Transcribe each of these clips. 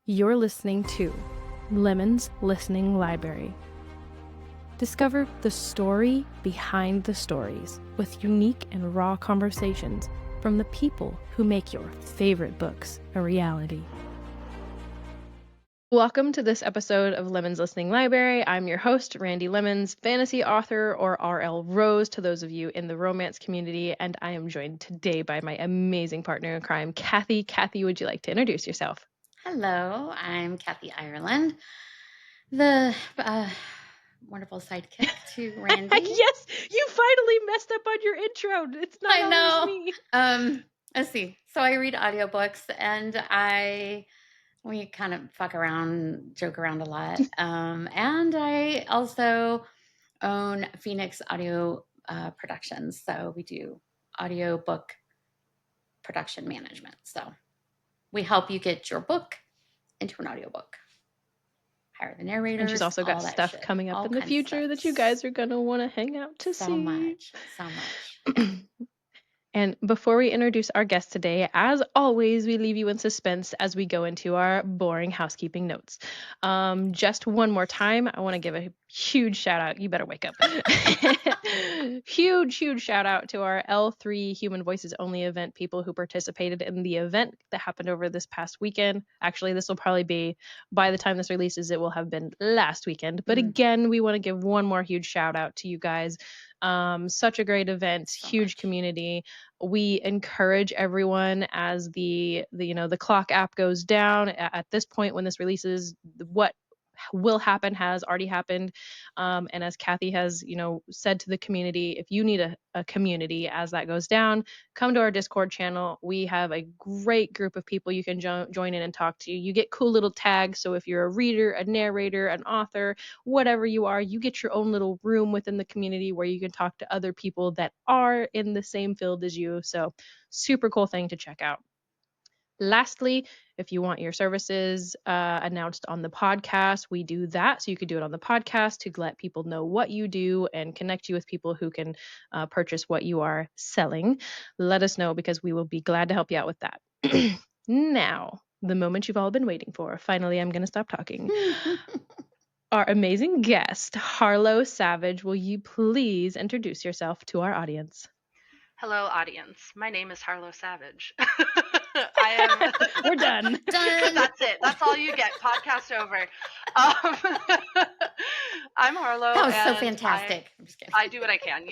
You're listening to Lemon's Listening Library. Discover the story behind the stories with unique and raw conversations from the people who make your favorite books a reality. Welcome to this episode of Lemon's Listening Library. I'm your host, Randy Lemons, fantasy author, or RL Rose to those of you in the romance community, and I am joined today by my amazing partner in crime, Kathy. Kathy, would you like to introduce yourself? Hello, I'm Kathy Ireland, the wonderful sidekick to Randy. Yes, you finally messed up on your intro. It's not I always know. me. Let's see. So I read audiobooks and we kind of fuck around, joke around a lot. And I also own Phoenix Audio Productions. So we do audiobook production management. So we help you get your book into an audiobook. Hire the narrators. And she's also got all that stuff shit. coming up All in the kinds of future that you stuff. guys are going to want to hang out to So see. much. Yeah. And before we introduce our guest today, as always, we leave you in suspense as we go into our boring housekeeping notes. Just one more time, I want to give a huge shout out. You better wake up. Huge shout out to our L3 Human Voices Only event people who participated in the event that happened over this past weekend. Actually, this will probably be, by the time this releases, it will have been last weekend. But again, we want to give one more huge shout out to you guys. Such a great event, huge community. We encourage everyone as the clock app goes down at this point when this releases, what will happen has already happened, and as Kathy has said to the community, if you need a community as that goes down, come to our Discord channel. We have a great group of people you can join in and talk to. You get cool little tags, so if you're a reader, a narrator, an author, whatever you are, you get your own little room within the community where you can talk to other people that are in the same field as you. So super cool thing to check out. Lastly, if you want your services announced on the podcast, we do that. So you could do it on the podcast to let people know what you do and connect you with people who can purchase what you are selling. Let us know because we will be glad to help you out with that. Now, the moment you've all been waiting for. Finally, I'm going to stop talking. Our amazing guest, Harlow Savage, will you please introduce yourself to our audience? Hello, audience. My name is Harlow Savage. We're done. That's it. That's all you get. Podcast over. I'm Harlow. That was so and fantastic. I'm just kidding. I do what I can,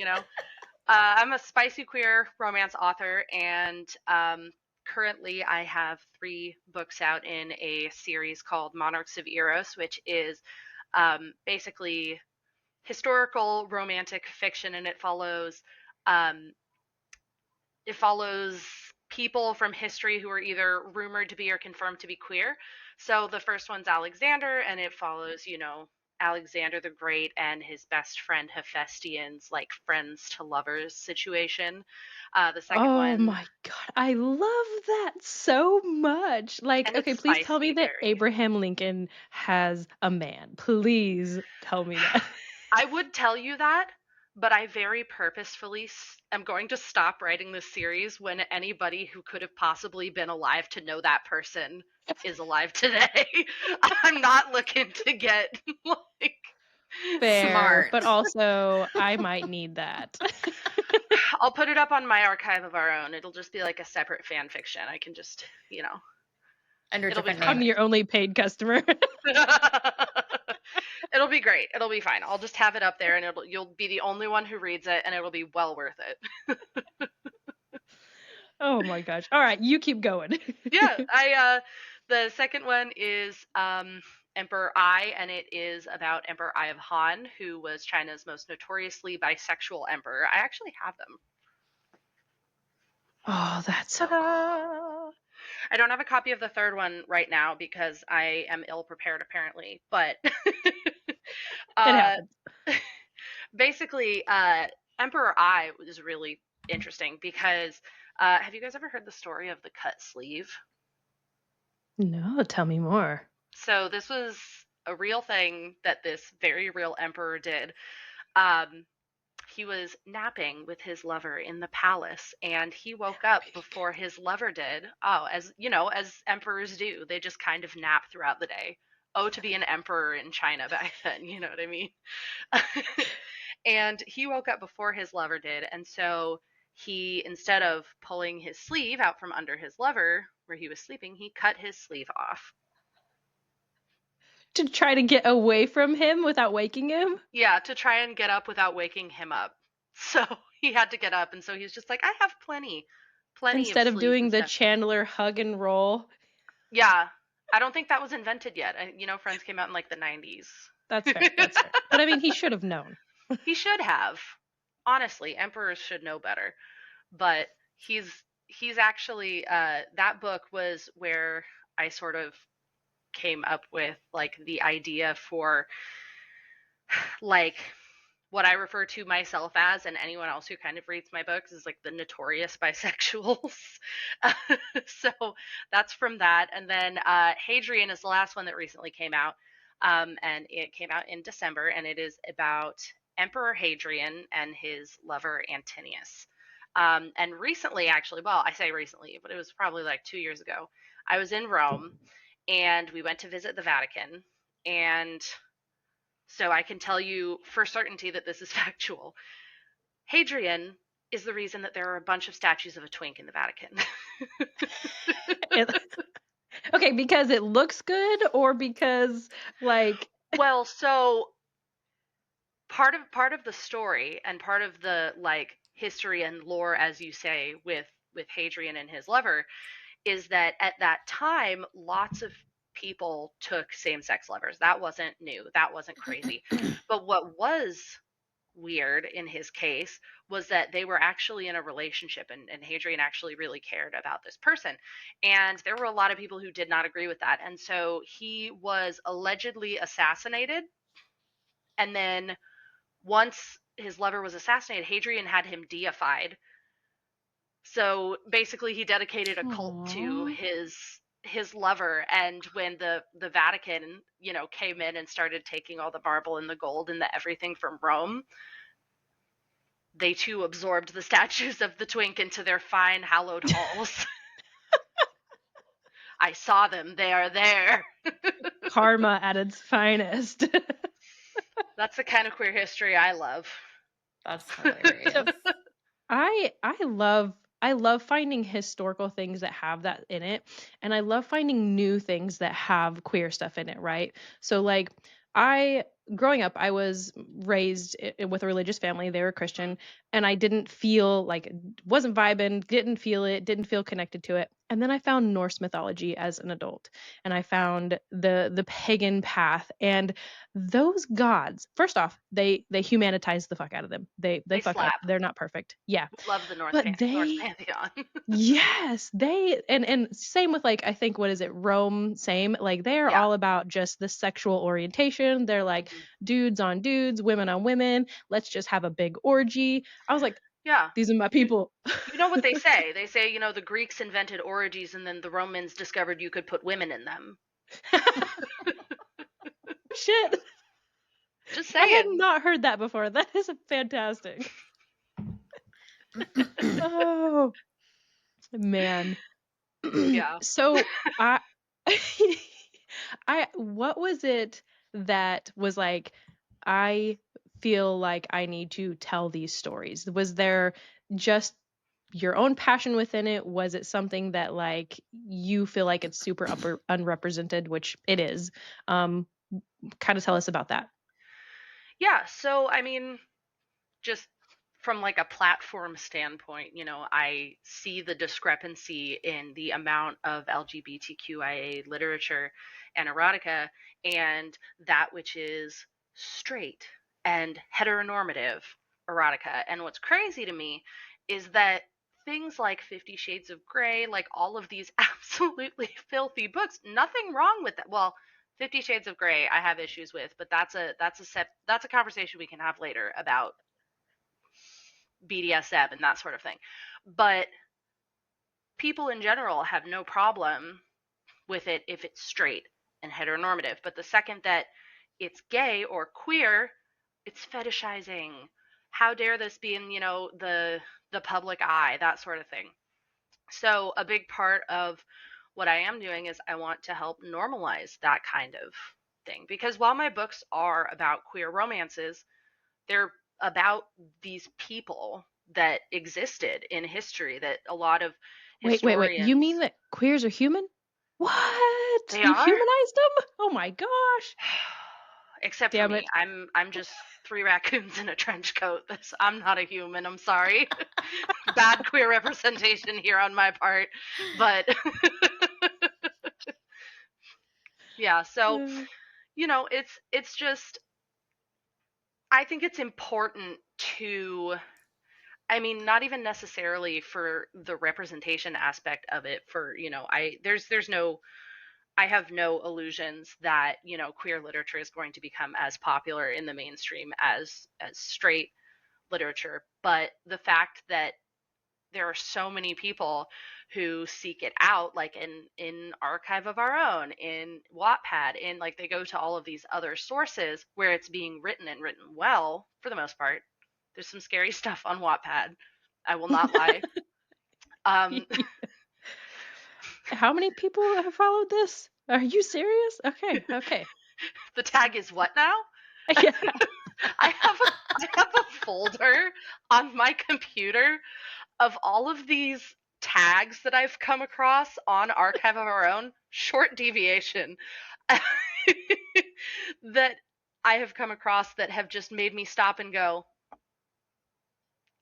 I'm a spicy queer romance author, and currently I have 3 books out in a series called Monarchs of Eros, which is basically historical romantic fiction, and it follows people from history who are either rumored to be or confirmed to be queer. So the first one's Alexander, and it follows, Alexander the Great and his best friend Hephaestion's like friends to lovers situation. The second one. Oh my God, I love that so much. Like, And okay, it's please tell me spicy, that very. Abraham Lincoln has a man. Please tell me that. I would tell you that, but I very purposefully am going to stop writing this series when anybody who could have possibly been alive to know that person is alive today. I'm not looking to get like Fair, Smart. but also I might need that. I'll put it up on my archive of our own. It'll just be like a separate fan fiction. I can just, Under it'll be different I'm name. your only paid customer. It'll be great. It'll be fine. I'll just have it up there, and you'll be the only one who reads it, and it'll be well worth it. Oh my gosh. All right, you keep going. Yeah, the second one is Emperor Ai, and it is about Emperor Ai of Han, who was China's most notoriously bisexual emperor. I actually have them. Oh, that's so cool. I don't have a copy of the third one right now because I am ill prepared apparently, but It happens. basically, Emperor Ai is really interesting because have you guys ever heard the story of the cut sleeve? No, tell me more. So this was a real thing that this very real emperor did. Um, he was napping with his lover in the palace, and he woke up before his lover did. Oh, as you know, as emperors do, they just kind of nap throughout the day. Oh, to be an emperor in China back then, you know what I mean? And he woke up before his lover did, and so he, instead of pulling his sleeve out from under his lover where he was sleeping, he cut his sleeve off. To try to get away from him without waking him? Yeah, to try and get up without waking him up. So he had to get up, and so he's just like, I have plenty of Instead of sleep doing and the stuff. Chandler hug and roll. Yeah, I don't think that was invented yet. Friends came out in like the 90s. That's fair. That's fair. But I mean, he should have known. He should have. Honestly, emperors should know better. But he's actually that book was where I sort of came up with like the idea for like what I refer to myself as, and anyone else who kind of reads my books, is like the notorious bisexuals. So that's from that. And then Hadrian is the last one that recently came out. And it came out in December, and it is about Emperor Hadrian and his lover Antinius. And recently, actually, well, I say recently, but it was probably like 2 years ago, I was in Rome, and we went to visit the Vatican. And so I can tell you for certainty that this is factual. Hadrian is the reason that there are a bunch of statues of a twink in the Vatican. Okay, because it looks good, or because like Well, so part of the story and part of the like history and lore, as you say, with Hadrian and his lover, is that at that time lots of people took same-sex lovers. That wasn't new. That wasn't crazy. But what was weird in his case was that they were actually in a relationship, and Hadrian actually really cared about this person. And there were a lot of people who did not agree with that. And so he was allegedly assassinated. And then once his lover was assassinated, Hadrian had him deified. So basically he dedicated a cult to his lover, and when the Vatican, came in and started taking all the marble and the gold and the everything from Rome, they too absorbed the statues of the twink into their fine hallowed halls. I saw them. They are there. karma at its finest. That's the kind of queer history I love. That's hilarious. So, I love finding historical things that have that in it, and I love finding new things that have queer stuff in it, right? So like growing up, I was raised with a religious family. They were Christian, and I didn't feel like, wasn't vibing, didn't feel it, didn't feel connected to it. And then I found Norse mythology as an adult, and I found the pagan path, and those gods. First off, they humanitize the fuck out of them. They fuck up. slap. They're not perfect. Yeah, Love the Norse but Pantheon. yes, and same with like, I think, what is it, Rome, same, like they're Yeah. all about just the sexual orientation. They're like dudes on dudes, women on women, let's just have a big orgy. I was like, Yeah. these are my people. You know what they say? They say, the Greeks invented orgies, and then the Romans discovered you could put women in them. Shit. Just I had saying. not heard that before. That is fantastic. Oh man. Yeah. So I what was it that was like, I feel like I need to tell these stories? Was there just your own passion within it? Was it something that like you feel like it's super unrepresented, which it is? Kind of tell us about that. Yeah. So, I mean, just from like a platform standpoint, I see the discrepancy in the amount of LGBTQIA literature and erotica and that which is straight and heteronormative erotica. And what's crazy to me is that things like 50 Shades of Grey, like all of these absolutely filthy books, nothing wrong with that. Well, 50 Shades of Grey I have issues with, but that's a conversation we can have later about BDSM and that sort of thing. But people in general have no problem with it if it's straight and heteronormative. But the second that it's gay or queer, it's fetishizing. how dare this be in, the public eye, that sort of thing. So a big part of what I am doing is I want to help normalize that kind of thing, because while my books are about queer romances, they're about these people that existed in history that a lot of Wait. You mean historians. that queers are human? What? They You've are. humanized them? Oh my gosh. Except for Damn me. it. I'm just three raccoons in a trench coat. I'm not a human. I'm sorry. Bad queer representation here on my part. But yeah, so it's just, I think it's important to, I mean, not even necessarily for the representation aspect of it, for, there's no, I have no illusions that, queer literature is going to become as popular in the mainstream as straight literature. But the fact that there are so many people who seek it out, like in Archive of Our Own, in Wattpad, in, like, they go to all of these other sources where it's being written, and written well for the most part. There's some scary stuff on Wattpad, I will not lie. How many people have followed this? Are you serious? Okay. The tag is what now? Yeah. I have a folder on my computer of all of these tags that I've come across on Archive of Our Own, short deviation, that I have come across that have just made me stop and go,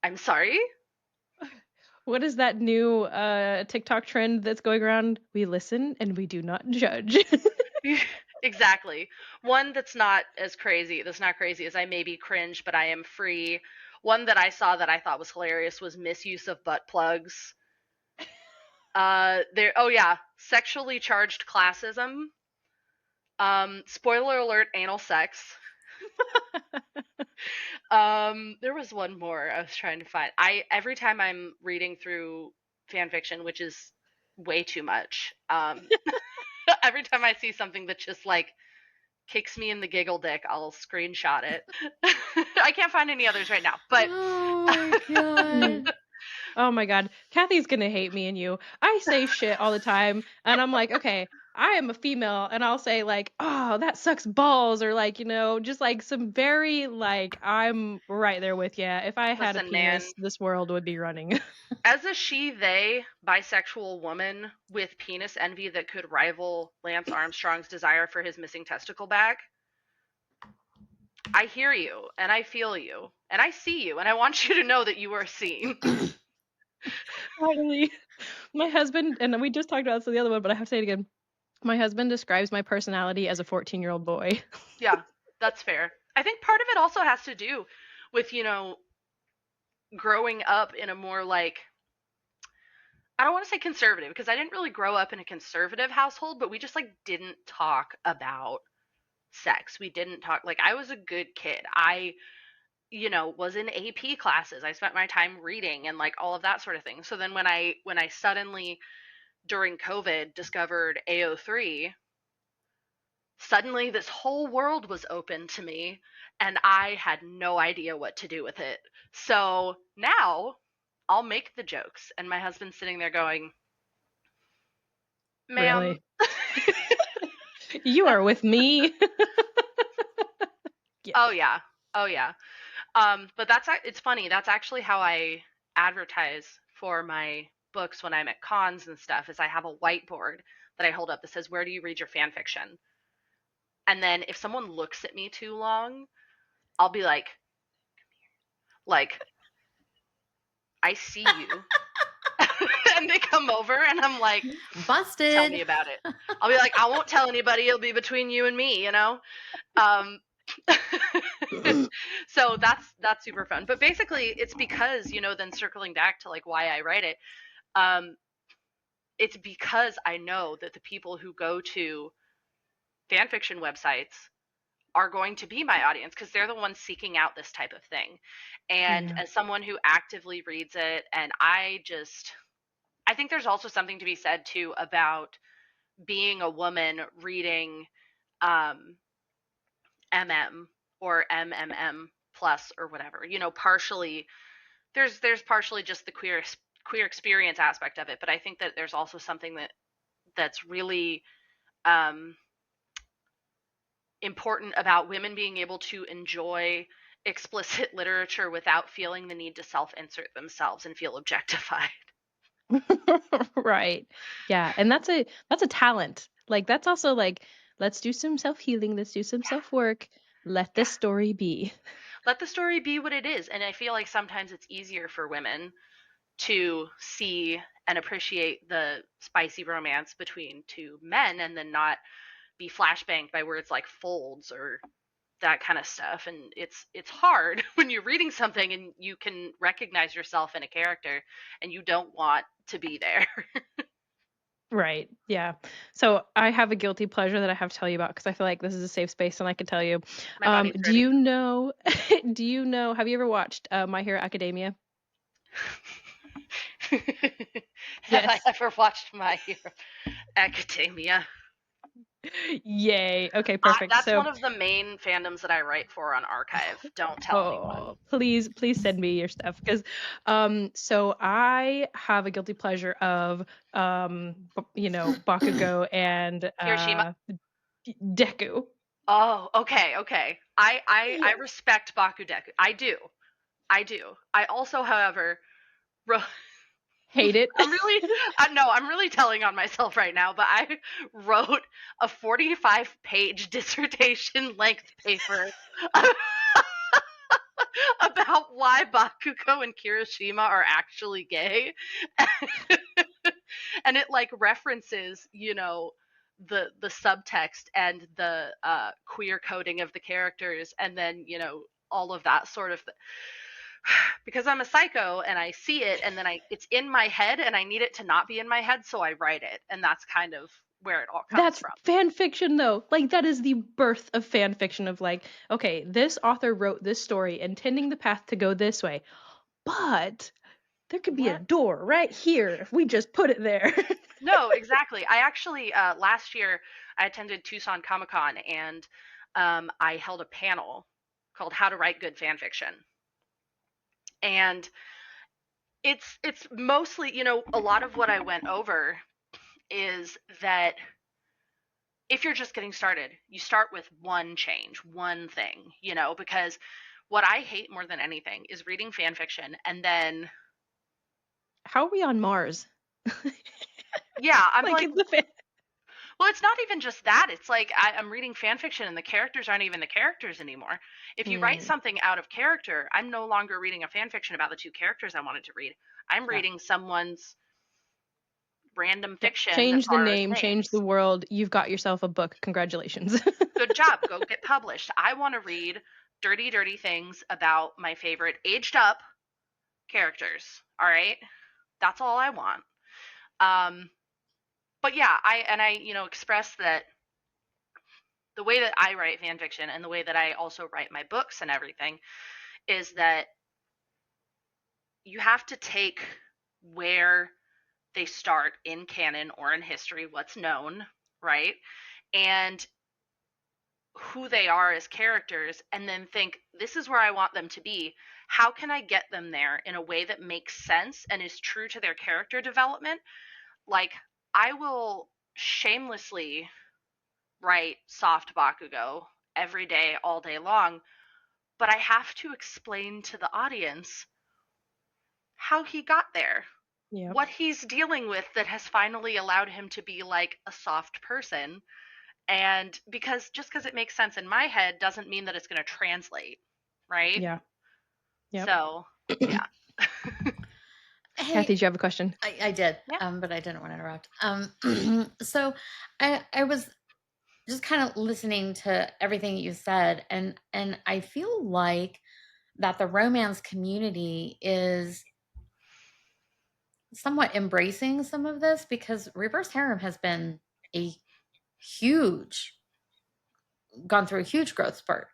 I'm sorry? What is that new TikTok trend that's going around? We listen and we do not judge. Exactly. One that's not crazy as I maybe cringe, but I am free. One that I saw that I thought was hilarious was misuse of butt plugs. Oh yeah, sexually charged classism. Spoiler alert, anal sex. There was one more I was trying to find. Every time I'm reading through fan fiction, which is way too much, every time I see something that just, like, kicks me in the giggle dick, I'll screenshot it. I can't find any others right now, but Oh my god. Oh my god, Kathy's gonna hate me and you. I say shit all the time, and I'm like, okay, I am a female, and I'll say, like, oh, that sucks balls, or, like, just like some very, like, I'm right there with you. If I had a listen, man, penis, this world would be running. as a they bisexual woman with penis envy that could rival Lance Armstrong's desire for his missing testicle back, I hear you and I feel you and I see you, and I want you to know that you are seen. Finally, my husband, and we just talked about this in the other one, but I have to say it again. My husband describes my personality as a 14-year-old boy. Yeah, that's fair. I think part of it also has to do with, growing up in a more, like, I don't want to say conservative, because I didn't really grow up in a conservative household, but we just, like, didn't talk about sex. We didn't talk, like, I was a good kid. I, was in AP classes. I spent my time reading and, like, all of that sort of thing. So then when I suddenly during COVID discovered AO3, suddenly this whole world was open to me and I had no idea what to do with it. So now I'll make the jokes, and my husband's sitting there going, ma'am. Really? You are with me. Yeah. Oh yeah. Oh yeah. But it's funny. That's actually how I advertise for my books when I'm at cons and stuff. Is I have a whiteboard that I hold up that says, "Where do you read your fan fiction?" And then if someone looks at me too long, I'll be like, I see you. And they come over and I'm like, Busted. tell me about it. I'll be like, I won't tell anybody. It'll be between you and me, Um, so that's super fun. But basically, it's because, then circling back to, like, why I write it, it's because I know that the people who go to fan fiction websites are going to be my audience, because they're the ones seeking out this type of thing. And Yeah. as someone who actively reads it, and I think there's also something to be said too about being a woman reading MM or MMM plus or whatever. Partially there's partially just the queer experience aspect of it, but I think that there's also something that's really important about women being able to enjoy explicit literature without feeling the need to self-insert themselves and feel objectified. Right. Yeah, and that's a talent. Like that's also like, let's do some self-healing, let's do some self-work. Let the Yeah. story be. Let the story be what it is. And I feel like sometimes it's easier for women to see and appreciate the spicy romance between two men and then not be flashbanged by words like folds or that kind of stuff. And it's hard when you're reading something and you can recognize yourself in a character and you don't want to be there. Right. Yeah. So I have a guilty pleasure that I have to tell you about because I feel like this is a safe space and I can tell you. My body's Do ready. you know have you ever watched My Hero Academia? Have I Yes. ever watched My Hero Academia? Yay. Okay, perfect. That's So, one of the main fandoms that I write for on Archive. Don't tell anyone. oh, please send me your stuff because so I have a guilty pleasure of Bakugo and Kirishima. Deku. Oh, okay. I respect Bakudeku. I do. I also, however, wrote. Hate it. I'm really telling on myself right now, but I wrote a 45-page dissertation length paper about why Bakugo and Kirishima are actually gay. And it like references, the subtext and the queer coding of the characters, and then all of that sort of because I'm a psycho and I see it and then it's in my head and I need it to not be in my head, so I write it, and that's kind of where it all comes That's from. fan fiction though. Like that is the birth of fan fiction of like, okay, this author wrote this story intending the path to go this way. But there could be a What? door right here if we just put it there. No, exactly. I actually last year I attended Tucson Comic Con and I held a panel called "How to Write Good Fan Fiction," and it's mostly a lot of what I went over is that if you're just getting started, you start with one change, one thing, because what I hate more than anything is reading fan fiction and then How are we on Mars? yeah, I'm Like like, in the fan. well, it's not even just that. It's like I'm reading fan fiction and the characters aren't even the characters anymore. If you write something out of character, I'm no longer reading a fan fiction about the two characters I wanted to read. I'm reading someone's random Yeah. fiction as Change the far as name, change the names. world. You've got yourself a book. Congratulations. Good job. Go get published. I want to read dirty, dirty things about my favorite aged up characters. All right. That's all I want. But yeah, I express that the way that I write fan fiction and the way that I also write my books and everything is that you have to take where they start in canon or in history, what's known, right? And who they are as characters, and then think, this is where I want them to be. How can I get them there in a way that makes sense and is true to their character development? Like, I will shamelessly write soft Bakugo every day, all day long, but I have to explain to the audience how he got there, Yep. what he's dealing with that has finally allowed him to be like a soft person. And because it makes sense in my head doesn't mean that it's going to translate, right? Yeah. Yep. So, yeah. Hey, Kathy, do you have a question? I did, Yeah. but I didn't want to interrupt. So I was just kind of listening to everything you said, and I feel like that the romance community is somewhat embracing some of this because reverse harem has been a gone through a huge growth spurt.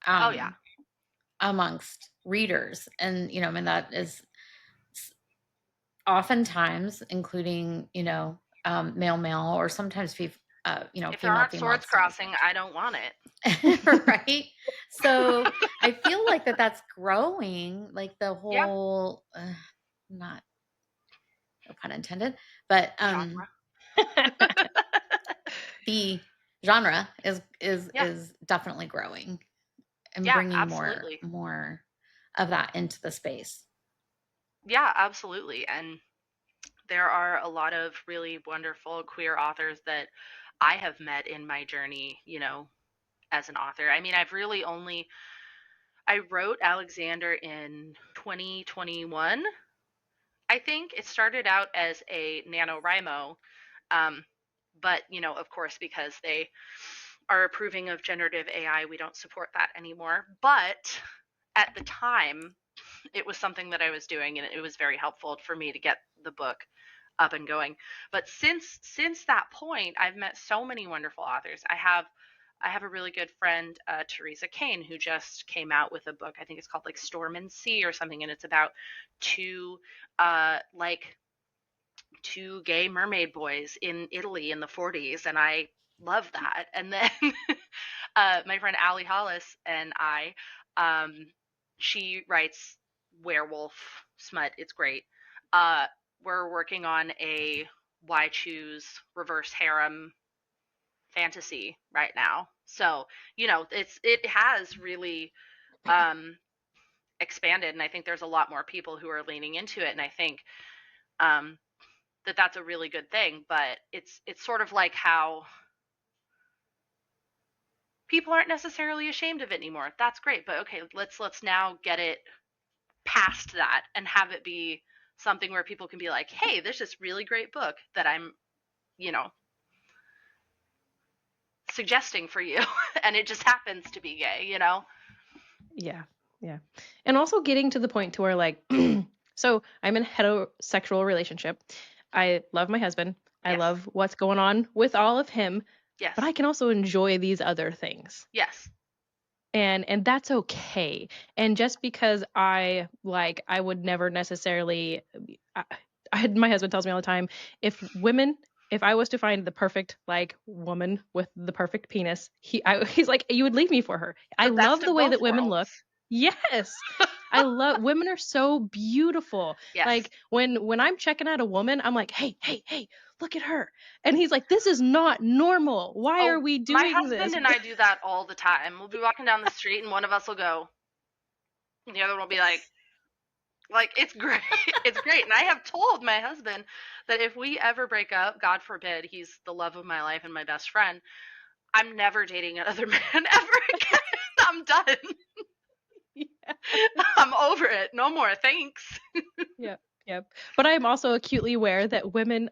Oh, yeah. Amongst readers, and I mean that is oftentimes including male or sometimes If there female aren't swords singles. crossing, I don't want it. Right? So I feel like that's growing, like the Yeah. whole, not, no pun intended, but Genre. the genre Yeah. is definitely growing and Yeah, bringing absolutely. more of that into the space. Yeah, absolutely. And there are a lot of really wonderful queer authors that I have met in my journey, as an author. I mean, I wrote Alexander in 2021. I think it started out as a NaNoWriMo, um, but, of course, because they are approving of generative AI, we don't support that anymore. But at the time, it was something that I was doing, and it was very helpful for me to get the book up and going. But since that point, I've met so many wonderful authors. I have a really good friend, Teresa Kane, who just came out with a book. I think it's called like Storm and Sea or something, and it's about two like two gay mermaid boys in Italy in the 40s, and I love that. And then my friend Allie Hollis and um, she writes werewolf smut. It's great. Uh, we're working on a Why Choose reverse harem fantasy right now. So, it has really um, expanded, and I think there's a lot more people who are leaning into it, and I think um, that's a really good thing. But it's sort of like how people aren't necessarily ashamed of it anymore. That's great, but okay, let's now get it past that and have it be something where people can be like, hey, there's this really great book that I'm, you know, suggesting for you, and it just happens to be gay. Yeah. Yeah. And also getting to the point to where like so I'm in a heterosexual relationship. I love my husband. I Yes. love what's going on with all of him, Yes. but I can also enjoy these other things. Yes. And that's okay. And just because I would never necessarily my husband tells me all the time, if I was to find the perfect like woman with the perfect penis, he's like, you would leave me for her. I The best love the of way both that women worlds. look. Yes. I love women are so beautiful. Yes. Like when I'm checking out a woman, I'm like, hey, look at her. And he's like, this is not normal. Why are Oh, we my doing husband this? and I do that all the time. We'll be walking down the street and one of us will go, and the other one will be like it's great. It's great. And I have told my husband that if we ever break up, God forbid, he's the love of my life and my best friend, I'm never dating another man ever again. I'm done. Yeah. I'm over it. No more. Thanks. Yep, yep. But I'm also acutely aware that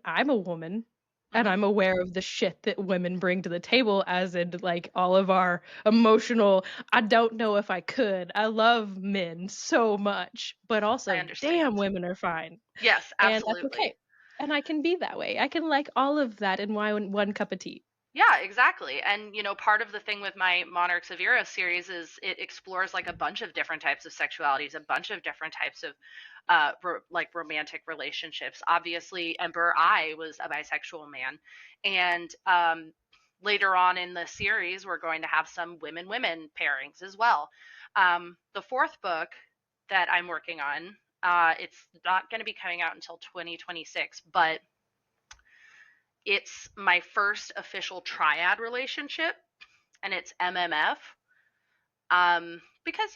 I'm a woman, and Hmm. I'm aware of the shit that women bring to the table, as in like all of our emotional, I don't know if I could. I love men so much, but I also, damn, understand. women are fine. Yes, And that's absolutely. okay. And I can be that way. I can like all of that in one cup of tea. Yeah, exactly. And part of the thing with my Monarchs of Eros series is it explores like a bunch of different types of sexualities, a bunch of different types of like romantic relationships. Obviously, Emperor I was a bisexual man, and later on in the series, we're going to have some women pairings as well. The fourth book that I'm working on, it's not going to be coming out until 2026, but it's my first official triad relationship, and it's MMF. Because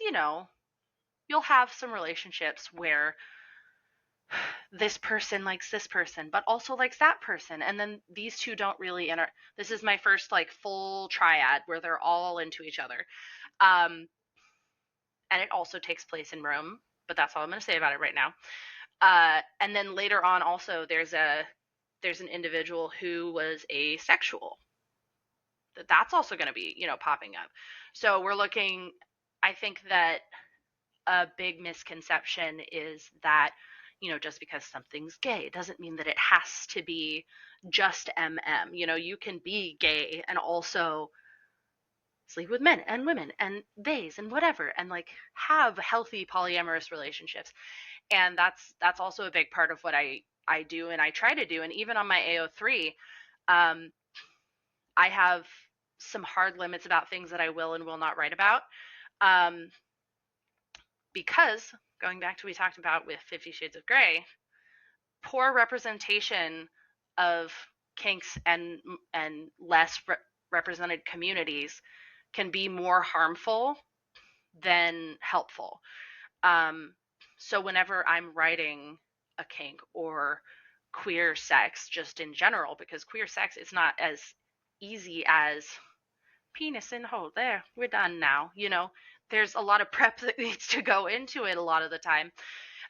you'll have some relationships where this person likes this person, but also likes that person, and then these two don't really enter. This is my first like full triad where they're all into each other, um, and it also takes place in Rome. But that's all I'm going to say about it right now. And then later on, also there's an individual who was asexual, that's also going to be popping up. So we're looking. I think that a big misconception is that just because something's gay doesn't mean that it has to be just you can be gay and also sleep with men and women and theys and whatever, and like have healthy polyamorous relationships. And that's also a big part of what I do and I try to do. And even on my AO3, um I have some hard limits about things that I will and will not write about. Because going back to what we talked about with 50 Shades of Grey, poor representation of kinks and less represented communities can be more harmful than helpful. So whenever I'm writing a kink or queer sex, just in general, because queer sex is not as easy as penis in hole, there, we're done now. There's a lot of prep that needs to go into it a lot of the time.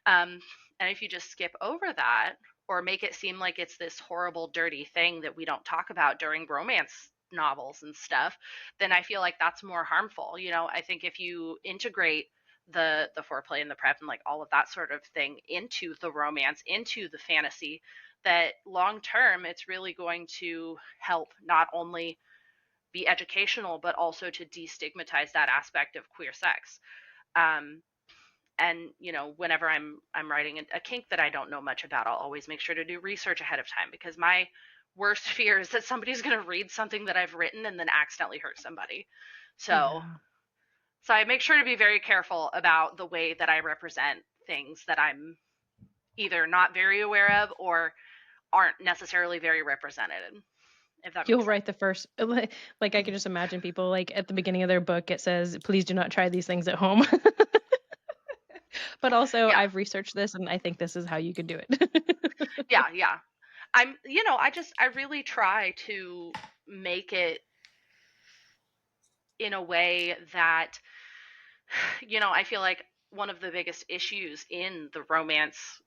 And if you just skip over that or make it seem like it's this horrible, dirty thing that we don't talk about during romance novels and stuff, then I feel like that's more harmful. I think if you integrate the foreplay and the prep and like all of that sort of thing into the romance, into the fantasy, that long term it's really going to help not only be educational but also to destigmatize that aspect of queer sex. And whenever I'm writing a kink that I don't know much about, I'll always make sure to do research ahead of time, because my worst fear is that somebody's going to read something that I've written and then accidentally hurt somebody. So I make sure to be very careful about the way that I represent things that I'm either not very aware of or aren't necessarily very represented. If that You'll makes sense. write the first, like I can just imagine people like at the beginning of their book, it says, please do not try these things at home. But also Yeah. I've researched this and I think this is how you can do it. Yeah. I really try to make it in a way that, I feel like one of the biggest issues in the romance,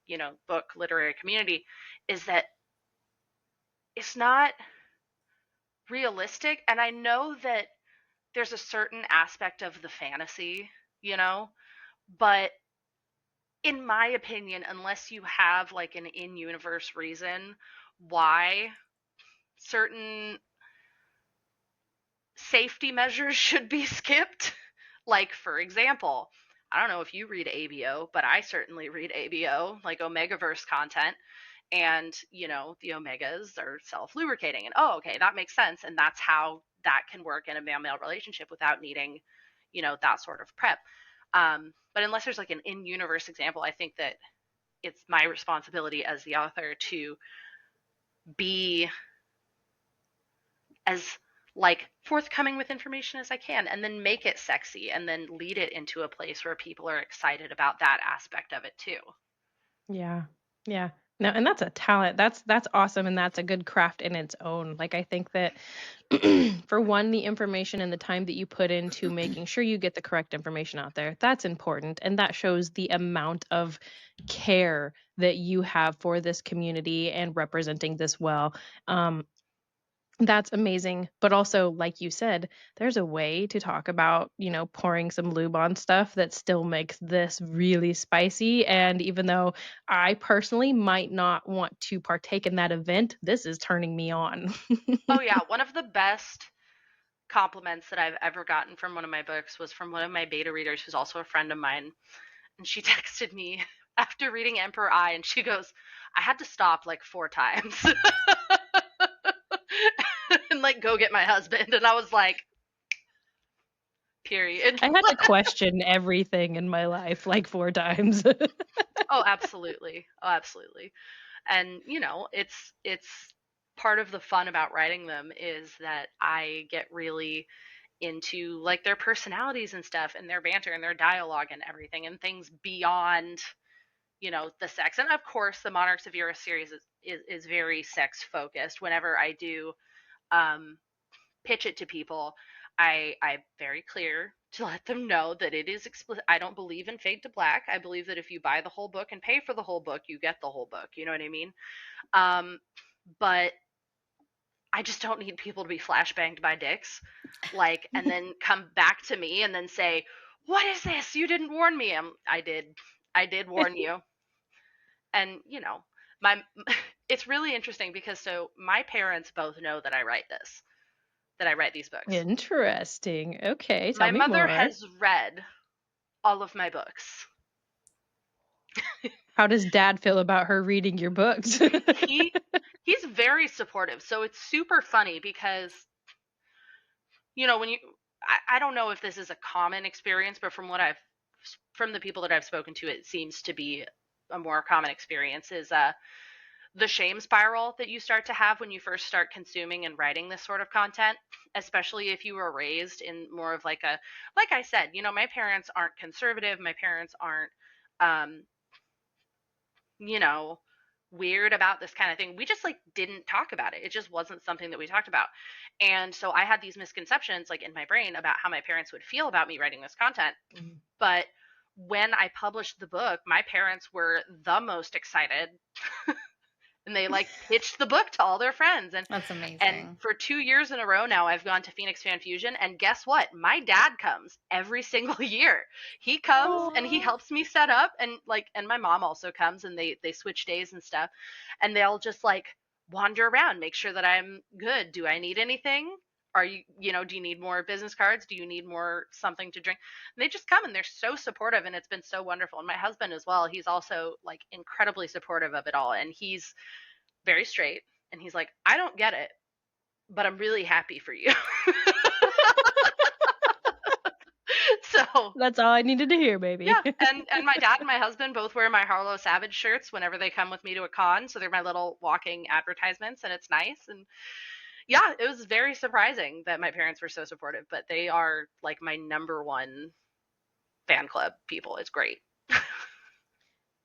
book literary community is that it's not realistic. And I know that there's a certain aspect of the fantasy, but in my opinion, unless you have like an in-universe reason why certain safety measures should be skipped, like for example, I don't know if you read ABO, but I certainly read ABO, like Omegaverse content, and the Omegas are self-lubricating, and okay, that makes sense, and that's how that can work in a male-male relationship without needing that sort of prep. But unless there's like an in-universe example, I think that it's my responsibility as the author to be as like forthcoming with information as I can, and then make it sexy, and then lead it into a place where people are excited about that aspect of it too. Yeah. No, and that's a talent. That's awesome, and that's a good craft in its own. Like I think that for one, the information and the time that you put into making sure you get the correct information out there, that's important, and that shows the amount of care that you have for this community and representing this well. That's amazing. But also, like you said, there's a way to talk about, pouring some lube on stuff that still makes this really spicy. And even though I personally might not want to partake in that event, this is turning me on. Oh yeah, one of the best compliments that I've ever gotten from one of my books was from one of my beta readers who's also a friend of mine. And she texted me after reading Emperor I, and she goes, I had to stop like 4 times and like go get my husband. And I was like, period. I had to question everything in my life like 4 times. Oh, absolutely. And it's part of the fun about writing them is that I get really into like their personalities and stuff, and their banter and their dialogue and everything, and things beyond the sex. And of course the Monarchs of Eros series is very sex focused. Whenever I do pitch it to people, I'm very clear to let them know that it is explicit. I don't believe in fade to black. I believe that if you buy the whole book and pay for the whole book, you get the whole book. You know what I mean? But I just don't need people to be flashbanged by dicks, like, and then come back to me and then say, "What is this? You didn't warn me." I did warn you. And my it's really interesting because so my parents both know that I write these books. Interesting. Okay, tell My me mother more. has read all of my books. How does dad feel about her reading your books? He's very supportive. So it's super funny because you know, when you, I don't know if this is a common experience, but from the people that I've spoken to, it seems to be a more common experience is the shame spiral that you start to have when you first start consuming and writing this sort of content, especially if you were raised in more of like a, like I said, you know, my parents aren't conservative, my parents aren't, um, you know, weird about this kind of thing. We just like didn't talk about it. It just wasn't something that we talked about. And so I had these misconceptions like in my brain about how my parents would feel about me writing this content. Mhm. But when I published the book, my parents were the most excited and they like pitched the book to all their friends. That's And amazing. for 2 years in a row now, I've gone to Phoenix Fan Fusion, and guess what? My dad comes every single year. He comes and he Aw. helps me set up, and like, and my mom also comes, and they switch days and stuff, and they'll just like wander around, make sure that I'm good. Do I need anything? Are you, you know, do you need more business cards? Do you need more something to drink? And they just come and they're so supportive, and it's been so wonderful. And my husband as well, he's also like incredibly supportive of it all, and he's very straight, and he's like, I don't get it, but I'm really happy for you. So That's all I needed to hear, baby. yeah, and my dad and my husband both wear my Harlow Savage shirts whenever they come with me to a con, so they're my little walking advertisements, and it's nice. And yeah, it was very surprising that my parents were so supportive, but they are like my number one fan club people. It's great.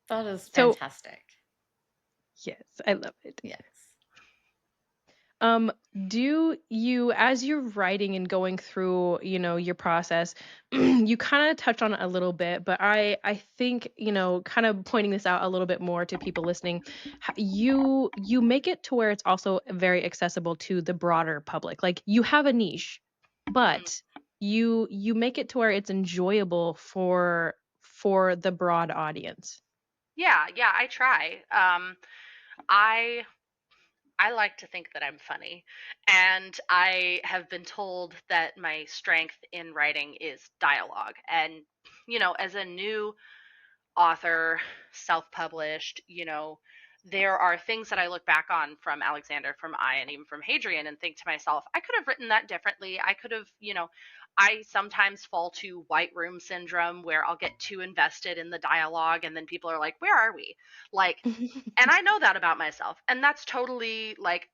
That is So fantastic. yes, I love it. Yes. Do you, as you're writing and going through, you know, your process, you kind of touch on it a little bit, but I think, you know, kind of pointing this out a little bit more to people listening, you make it to where it's also very accessible to the broader public. Like you have a niche, Mhm. but you make it to where it's enjoyable for the broad audience. Yeah, yeah, I try. I I like to think that I'm funny, and I have been told that my strength in writing is dialogue. And, you know, as a new author, self published, you know, there are things that I look back on from Alexander, from I, and even from Hadrian and think to myself, I could have written that differently. I could have, you know, I sometimes fall to white room syndrome where I'll get too invested in the dialogue and then people are like, where are we? Like, and I know that about myself. And that's totally like,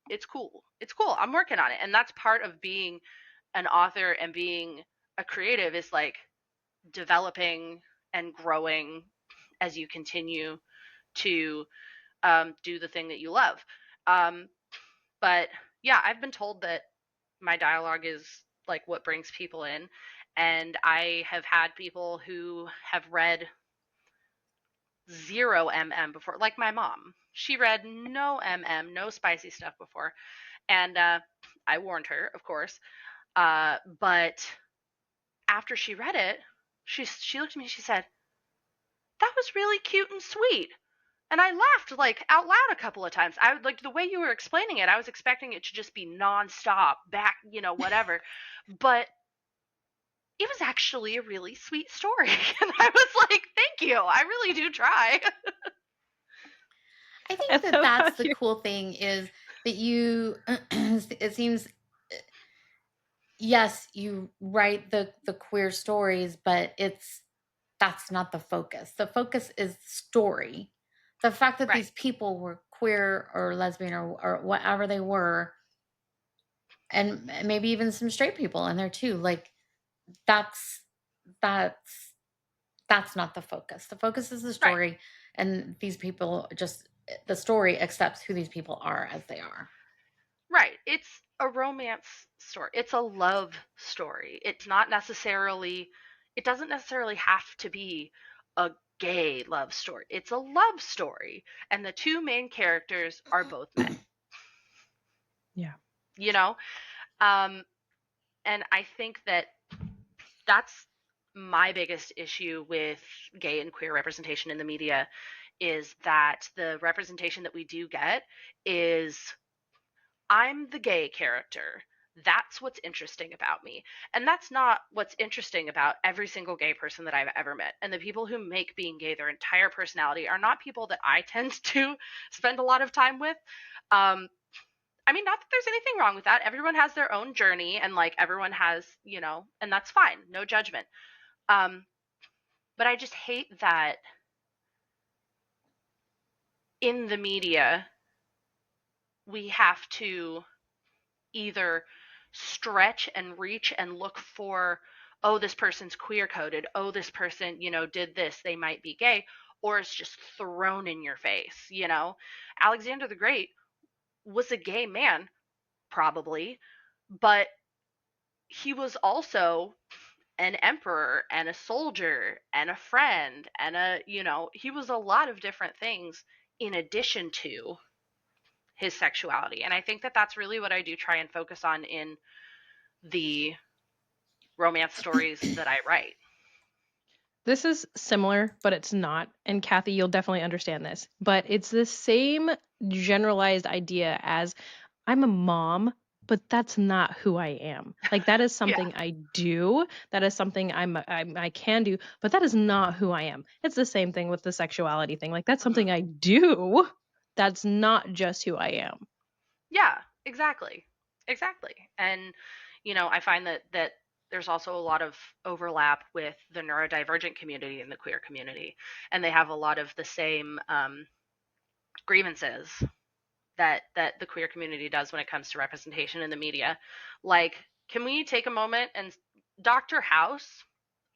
it's cool. It's cool. I'm working on it. And that's part of being an author and being a creative is like developing and growing as you continue to do the thing that you love. Um, but yeah, I've been told that my dialogue is like what brings people in. And I have had people who have read zero MM before, like my mom. She read no MM, no spicy stuff before. And I warned her, of course. But after she read it, she looked at me and she said, that was really cute and sweet. And I laughed like out loud a couple of times. I would like the way you were explaining it. I was expecting it to just be nonstop, back, you know, whatever. But it was actually a really sweet story. And I was like, thank you. I really do try. I think I that love how that's the you cool thing is that you, it seems, yes, you write the queer stories, but that's not the focus. The focus is the story. The fact that Right. these people were queer or lesbian or whatever they were, and maybe even some straight people in there too. Like that's that's that's not the focus. The focus is the Right. story, and these people just the story accepts who these people are as they are. Right. It's a romance story. It's a love story. It doesn't necessarily have to be a gay love story. It's a love story. And the two main characters are both men, yeah. you know? Um, and I think that that's my biggest issue with gay and queer representation in the media is that the representation that we do get is I'm the gay character. That's what's interesting about me. And that's not what's interesting about every single gay person that I've ever met. And the people who make being gay their entire personality are not people that I tend to spend a lot of time with. Um, I mean, not that there's anything wrong with that. Everyone has their own journey, and like everyone has, and that's fine. No judgment. But I just hate that in the media we have to either stretch and reach and look for, oh, this person's queer coded, oh, this person, did this, they might be gay, or it's just thrown in your face. Alexander the Great was a gay man, probably, but he was also an emperor and a soldier and a friend and he was a lot of different things in addition to his sexuality. And I think that that's really what I do try and focus on in the romance stories that I write. This is similar, but it's not. And Kathy, you'll definitely understand this. But it's the same generalized idea as I'm a mom, but that's not who I am. Like that is something I do. That is something I can do, but that is not who I am. It's the same thing with the sexuality thing. Like that's something I do. That's not just who I am. Yeah, exactly. Exactly. And I find that there's also a lot of overlap with the neurodivergent community and the queer community, and they have a lot of the same grievances that the queer community does when it comes to representation in the media. Like, can we take a moment and Dr. House,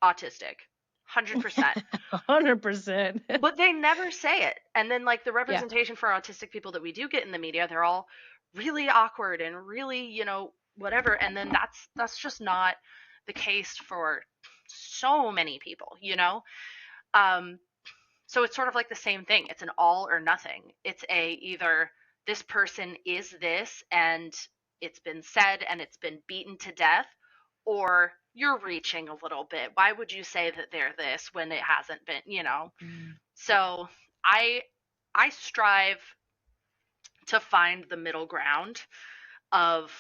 autistic, 100%. 100%. But they never say it. And then like the representation for autistic people that we do get in the media, they're all really awkward and really, whatever. And then that's just not the case for so many people, so it's sort of like the same thing. It's an all or nothing. It's either this person is this and it's been said and it's been beaten to death, or you're reaching a little bit. Why would you say that they're this when it hasn't been, So I strive to find the middle ground of,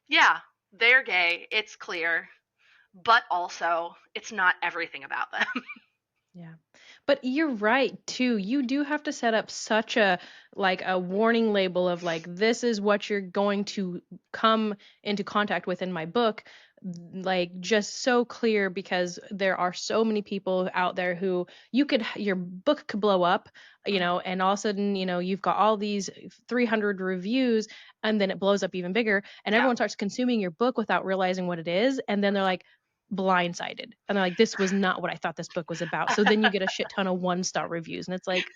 yeah, they're gay, it's clear, but also it's not everything about them. Yeah. But you're right too. You do have to set up such a warning label of like this is what you're going to come into contact with in my book, like just so clear, because there are so many people out there who your book could blow up, and all of a sudden, you've got all these 300 reviews, and then it blows up even bigger, and everyone starts consuming your book without realizing what it is, and then they're like blindsided, and they're like, this was not what I thought this book was about. So then you get a shit ton of 1-star reviews, and it's like,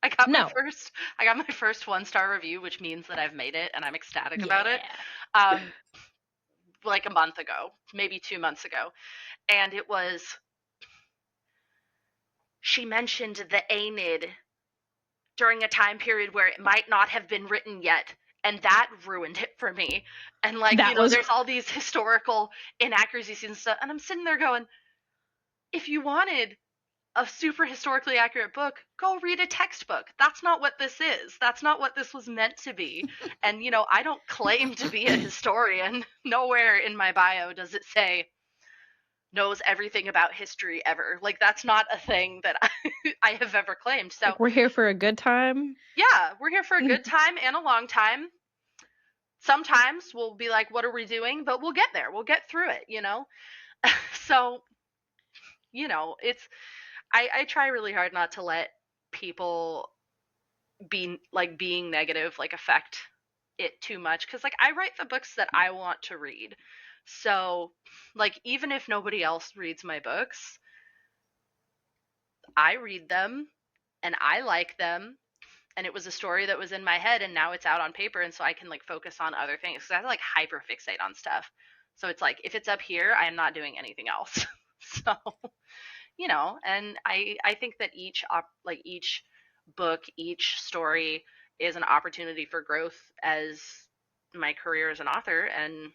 I got no. my first 1-star review, which means that I've made it and I'm ecstatic about it. Like a month ago, maybe 2 months ago. And it was, she mentioned the Aeneid during a time period where it might not have been written yet. And that ruined it for me. And like, there's all these historical inaccuracies and stuff. And I'm sitting there going, if you wanted a super historically accurate book, go read a textbook. That's not what this is. That's not what this was meant to be. And, I don't claim to be a historian. Nowhere in my bio does it say knows everything about history ever. Like, that's not a thing that I have ever claimed. So like, we're here for a good time. Yeah, we're here for a good time and a long time. Sometimes we'll be like, what are we doing? But we'll get there. We'll get through it, So, it's, I try really hard not to let people being negative, affect it too much. Cause I write the books that I want to read. So even if nobody else reads my books, I read them and I like them. And it was a story that was in my head and now it's out on paper. And so I can focus on other things. Cause I have to hyper fixate on stuff. So it's if it's up here, I am not doing anything else. So, and I think that each book, each story is an opportunity for growth as my career as an author, and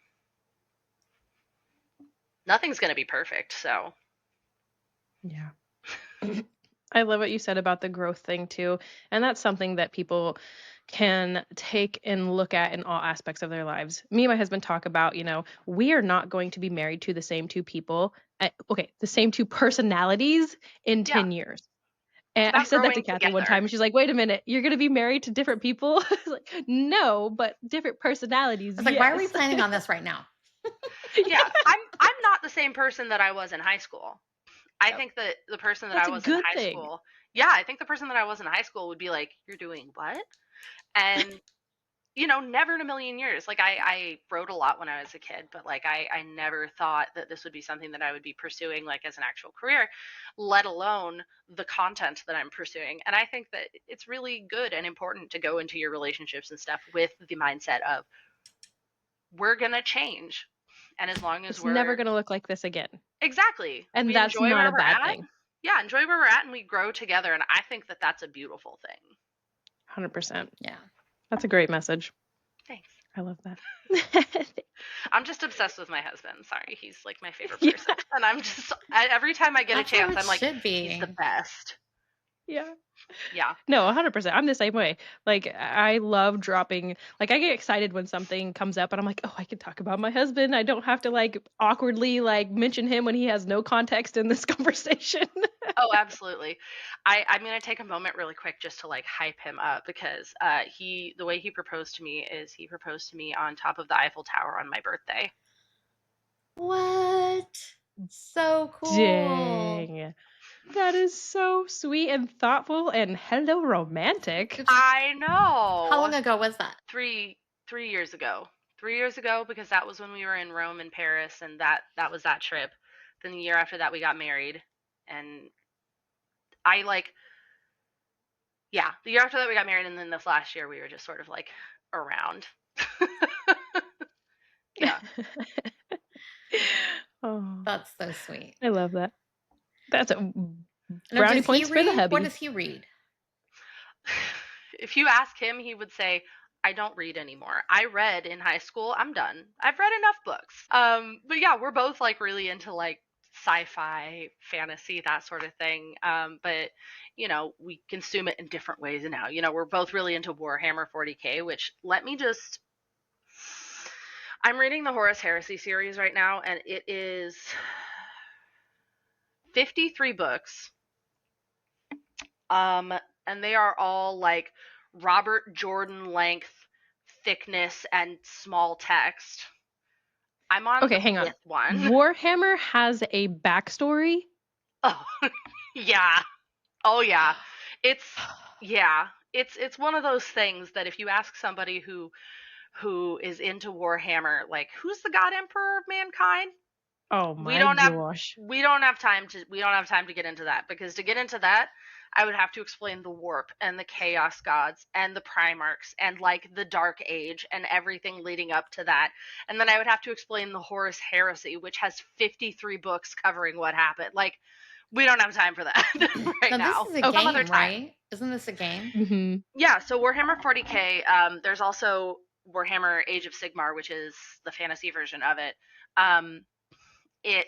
nothing's going to be perfect. So, yeah. I love what you said about the growth thing too. And that's something that people can take and look at in all aspects of their lives. Me and my husband talk about, we are not going to be married to the same two people, the same two personalities in 10 years. It's And I about said that to growing Kathy one together. time, and she's like, "Wait a minute, you're gonna be married to different people?" I was like, "No, but different personalities, I was like, why are we yes." planning on this right now? Yeah, I'm not the same person that I was in high school. I Yep. think that the person that That's I a was in good high thing. school, yeah, I think the person that I was in high school would be like, "You're doing what?" And never in a million years. Like I wrote a lot when I was a kid, but like I never thought that this would be something that I would be pursuing like as an actual career, let alone the content that I'm pursuing. And I think that it's really good and important to go into your relationships and stuff with the mindset of we're gonna change. And as long as It's never we're gonna look like this again. exactly, And we that's enjoy not where a we're bad at. thing. Yeah, enjoy where we're at and we grow together. And I think that that's a beautiful thing. 100%. Yeah. That's a great message. Thanks. I love that. I'm just obsessed with my husband. Sorry, he's like my favorite Yeah. person, and every time I get a That's how chance, it I'm like, should he's the be. best. Yeah. Yeah. No, 100%. I'm the same way. Like, I love dropping, like, I get excited when something comes up and I'm like, oh, I can talk about my husband. I don't have to, like, awkwardly, like, mention him when he has no context in this conversation. Oh, absolutely. I'm gonna take a moment really quick just to like hype him up because the way he proposed to me is he proposed to me on top of the Eiffel Tower on my birthday. What? So cool. Dang. That is so sweet and thoughtful and hello romantic. I How long know. ago was that? 3 years ago. 3 years ago because that was when we were in Rome and Paris, and that was that trip. Then the year after that we got married, and I like yeah, the year after that we got married, and then this last year we were just sort of like around. Yeah. Oh, That's so sweet. I love that. That's a Now, brownie does he points for the read? What hubby. does he read? If you ask him, he would say, I don't read anymore. I read in high school. I'm done. I've read enough books. But yeah, we're both like really into like sci-fi, fantasy, that sort of thing. But we consume it in different ways now. We're both really into Warhammer 40K, which I'm reading the Horus Heresy series right now, and it is 53 books. And they are all like Robert Jordan length, thickness, and small text. I'm on Okay, the hang on. 5th one. Warhammer has a backstory. Oh, yeah. Oh, yeah. It's yeah. It's one of those things that if you ask somebody who is into Warhammer, like who's the God Emperor of mankind? Oh we my don't have gosh. we don't have time to get into that, because to get into that I would have to explain the warp and the chaos gods and the primarchs and like the dark age and everything leading up to that, and then I would have to explain the Horus Heresy, which has 53 books covering what happened. Like, we don't have time for that right Now, this now. is a Some other game, time. right? Isn't this a game? Mm-hmm. Yeah, so Warhammer 40K, there's also Warhammer Age of Sigmar, which is the fantasy version of it. It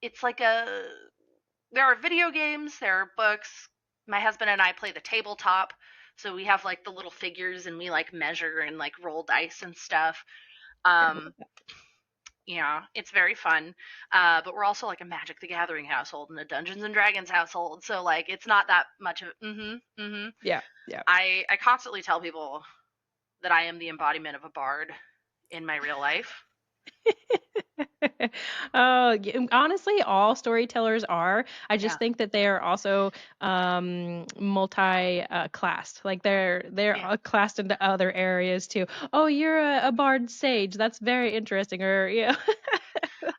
it's like there are video games, there are books. My husband and I play the tabletop, so we have like the little figures and we like measure and like roll dice and stuff. Um, yeah, it's very fun. But we're also like a Magic the Gathering household and a Dungeons and Dragons household, so like it's not that much of Yeah, yeah. I constantly tell people that I am the embodiment of a bard in my real life. Oh, honestly, all storytellers are. I Yeah. just think that they are also multi classed. Like they're Yeah. classed into other areas too. Oh, you're a bard sage. That's very interesting. Or yeah.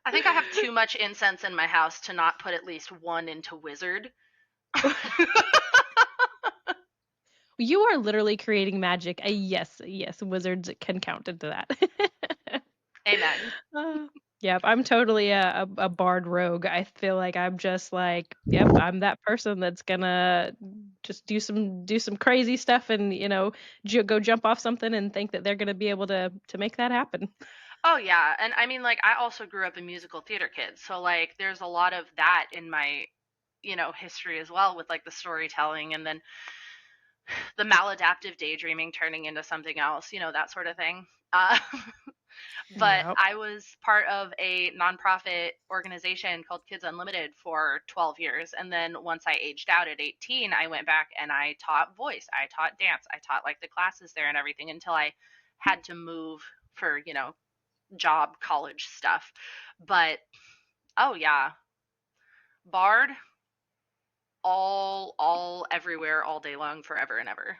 I think I have too much incense in my house to not put at least one into wizard. You are literally creating magic. Yes, yes, wizards can count into that. Amen. Yep, I'm totally a bard rogue. I feel like I'm just like, yep, I'm that person that's gonna just do some crazy stuff and go jump off something and think that they're gonna be able to make that happen. Oh yeah, and I mean, like, I also grew up a musical theater kid, so like there's a lot of that in my history as well, with like the storytelling and then the maladaptive daydreaming turning into something else, that sort of thing. uh But Yep. I was part of a nonprofit organization called Kids Unlimited for 12 years. And then once I aged out at 18, I went back and I taught voice, I taught dance, I taught like the classes there and everything until I had to move for, job, college stuff. But oh yeah, Bard all everywhere all day long forever and ever.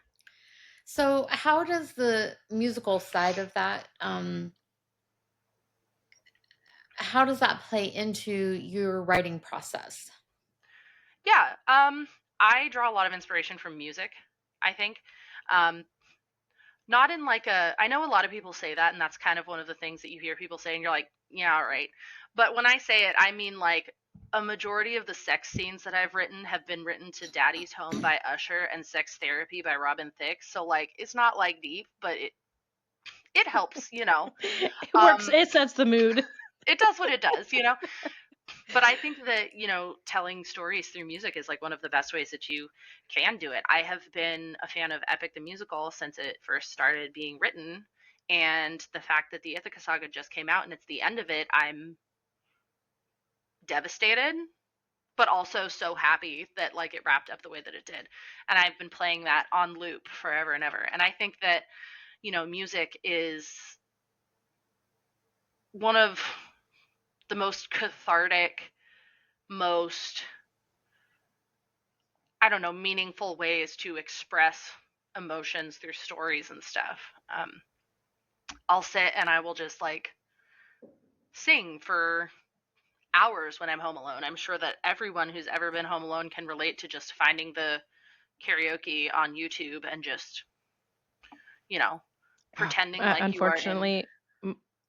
So how does the musical side of that how does that play into your writing process? Yeah, I draw a lot of inspiration from music, I think. Um, not in like I know a lot of people say that, and that's kind of one of the things that you hear people say, and you're like, yeah, all right. But when I say it, I mean like a majority of the sex scenes that I've written have been written to Daddy's Home by Usher and Sex Therapy by Robin Thicke. So like it's not like deep, but it helps, It works. It sets the mood. It does what it does, But I think that, telling stories through music is like one of the best ways that you can do it. I have been a fan of Epic the Musical since it first started being written. And the fact that the Ithaca Saga just came out and it's the end of it, I'm devastated, but also so happy that like it wrapped up the way that it did. And I've been playing that on loop forever and ever. And I think that, music is one of the most cathartic, most, I don't know, meaningful ways to express emotions through stories and stuff. I'll sit and I will just like sing for hours when I'm home alone. I'm sure that everyone who's ever been home alone can relate to just finding the karaoke on YouTube and just, pretending like you are in. Unfortunately,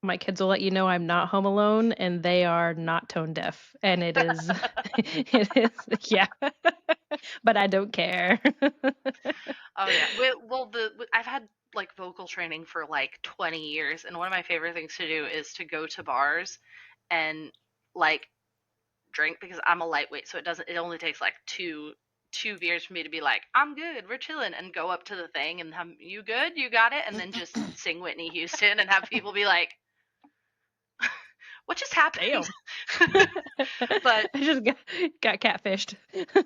my kids will let you know I'm not home alone, and they are not tone deaf, and it is, it is, yeah. But I don't care. Oh yeah. Well, I've had like vocal training for like 20 years, and one of my favorite things to do is to go to bars and like drink because I'm a lightweight, so it only takes like two beers for me to be like, I'm good, we're chilling, and go up to the thing and you good, you got it, and then just sing Whitney Houston and have people be like, what just happened? Damn. But I just got catfished.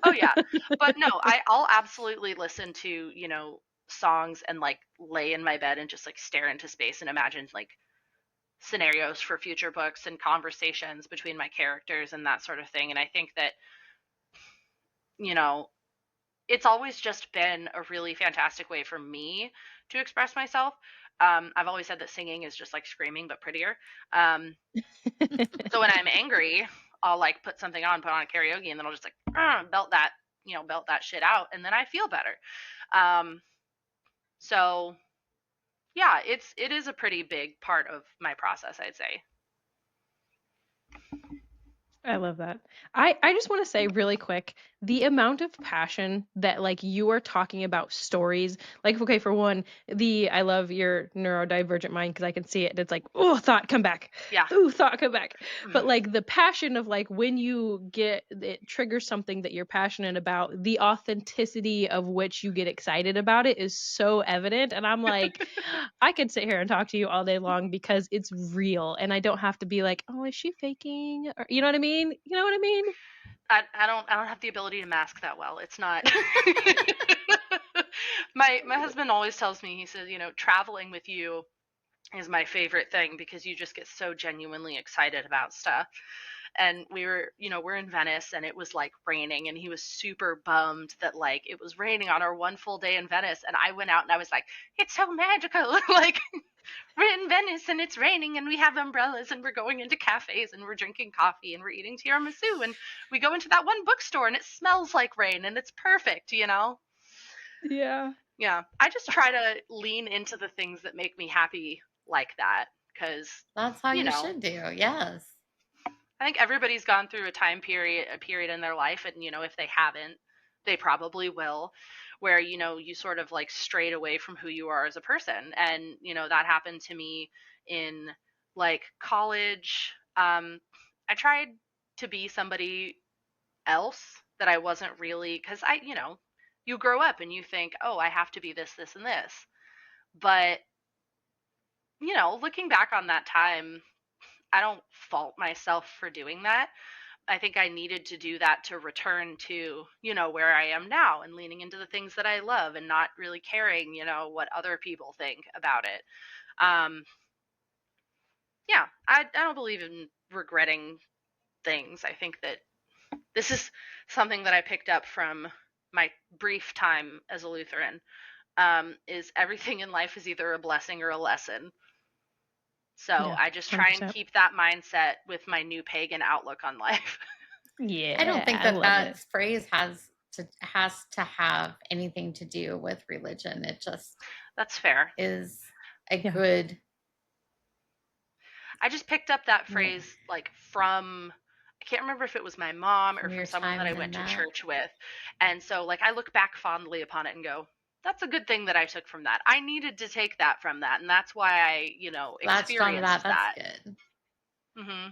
oh yeah, but no, I'll absolutely listen to songs and like lay in my bed and just like stare into space and imagine like scenarios for future books and conversations between my characters and that sort of thing. And I think that you know it's always just been a really fantastic way for me to express myself. I've always said that singing is just like screaming, but prettier. So when I'm angry, I'll like put something on, put on a karaoke, and then I'll just like belt that shit out, and then I feel better. Um, so yeah, it is a pretty big part of my process, I'd say. I love that. I just want to say really quick, the amount of passion that like you are talking about stories, like okay, for one, I love your neurodivergent mind because I can see it and it's like, oh, thought come back. Yeah. Ooh, thought come back. But like the passion of like when you get it triggers something that you're passionate about, the authenticity of which you get excited about it is so evident. And I'm like, I could sit here and talk to you all day long because it's real and I don't have to be like, oh, is she faking? Or, you know what I mean? You know what I mean? I don't have the ability to mask that well. It's not. My husband always tells me, he says, traveling with you is my favorite thing because you just get so genuinely excited about stuff. And we're in Venice and it was like raining and he was super bummed that like it was raining on our one full day in Venice, and I went out and I was like, it's so magical. Like we're in Venice and it's raining and we have umbrellas and we're going into cafes and we're drinking coffee and we're eating tiramisu and we go into that one bookstore and it smells like rain and it's perfect. Yeah. Yeah, I just try to lean into the things that make me happy like that because That's how you you know should do. Yes. I think everybody's gone through a period in their life, and if they haven't, they probably will, where you sort of like strayed away from who you are as a person, and that happened to me in like college. I tried to be somebody else that I wasn't really, because you grow up and you think, oh, I have to be this, this, and this, but looking back on that time, I don't fault myself for doing that. I think I needed to do that to return to, where I am now and leaning into the things that I love and not really caring, what other people think about it. Yeah, I don't believe in regretting things. I think that this is something that I picked up from my brief time as a Lutheran. Is everything in life is either a blessing or a lesson. So Yeah, I just try and 100%. keep that mindset with my new pagan outlook on life. Yeah, I don't think I that love it. phrase has to have anything to do with religion. It just That's fair. is a Yeah. good. I just picked up that Yeah. phrase from, I can't remember if it was my mom or From from your someone that time I in went to that. church with. And so I look back fondly upon it and go, that's a good thing that I took from that. I needed to take that from that. And that's why I, Latched onto experienced That's that. good. Hmm.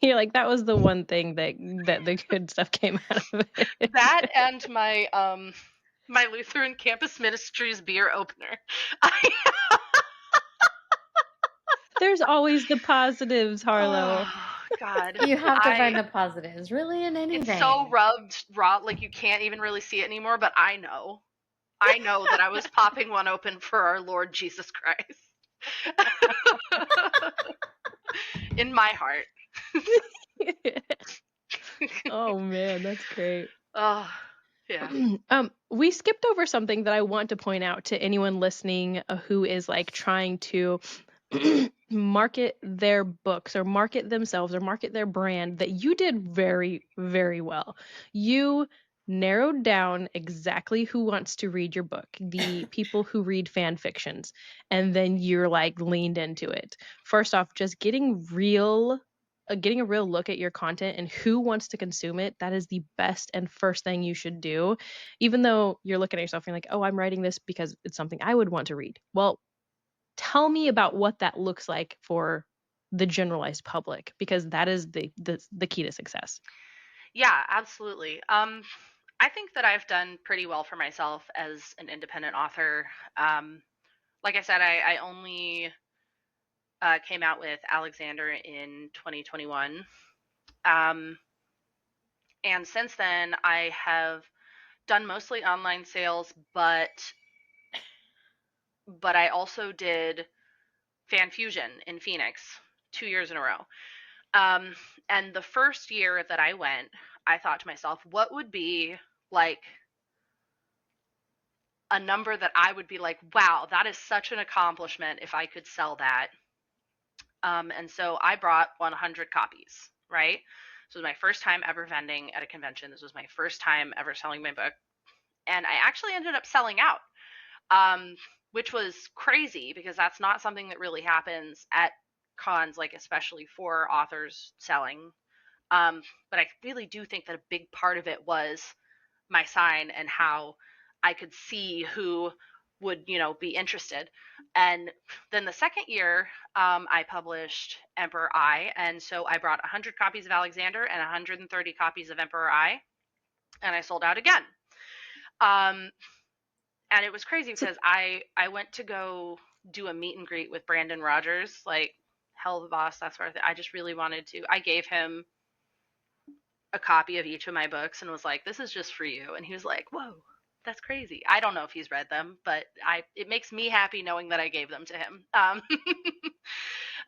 You're like, that was the one thing that the good stuff came out of it. That and my Lutheran Campus Ministries beer opener. There's always the positives, Harlow. Oh God. You have to find the positives, really, in anything. It's so rubbed raw, like you can't even really see it anymore, but I know that I was popping one open for our Lord Jesus Christ. In my heart. Oh man, that's great. Oh, yeah. We skipped over something that I want to point out to anyone listening who is trying to market their books or market themselves or market their brand, that you did very, very well. You narrowed down exactly who wants to read your book, the people who read fan fictions, and then you're leaned into it. First off, just getting a real look at your content and who wants to consume it, that is the best and first thing you should do. Even though you're looking at yourself and you're like, oh, I'm writing this because it's something I would want to read. Well, tell me about what that looks like for the generalized public, because that is the key to success. Yeah, absolutely. I think that I've done pretty well for myself as an independent author. Like I said, I only came out with Alexander in 2021. And since then, I have done mostly online sales, but I also did Fan Fusion in Phoenix 2 years in a row. And the first year that I went, I thought to myself, what would be a number that I would be like, wow, that is such an accomplishment if I could sell that. And so I brought 100 copies, right? This was my first time ever vending at a convention. This was my first time ever selling my book. And I actually ended up selling out, which was crazy because that's not something that really happens at cons, especially for authors selling. But I really do think that a big part of it was my sign and how I could see who would, be interested. And then the second year, I published Emperor I, and so I brought 100 copies of Alexander and 130 copies of Emperor I, and I sold out again. And it was crazy because I went to go do a meet and greet with Brandon Rogers, Hell of a Boss, that sort of thing. I just really wanted to. I gave him a copy of each of my books and was like, this is just for you. And he was like, whoa, that's crazy. I don't know if he's read them, but it makes me happy knowing that I gave them to him.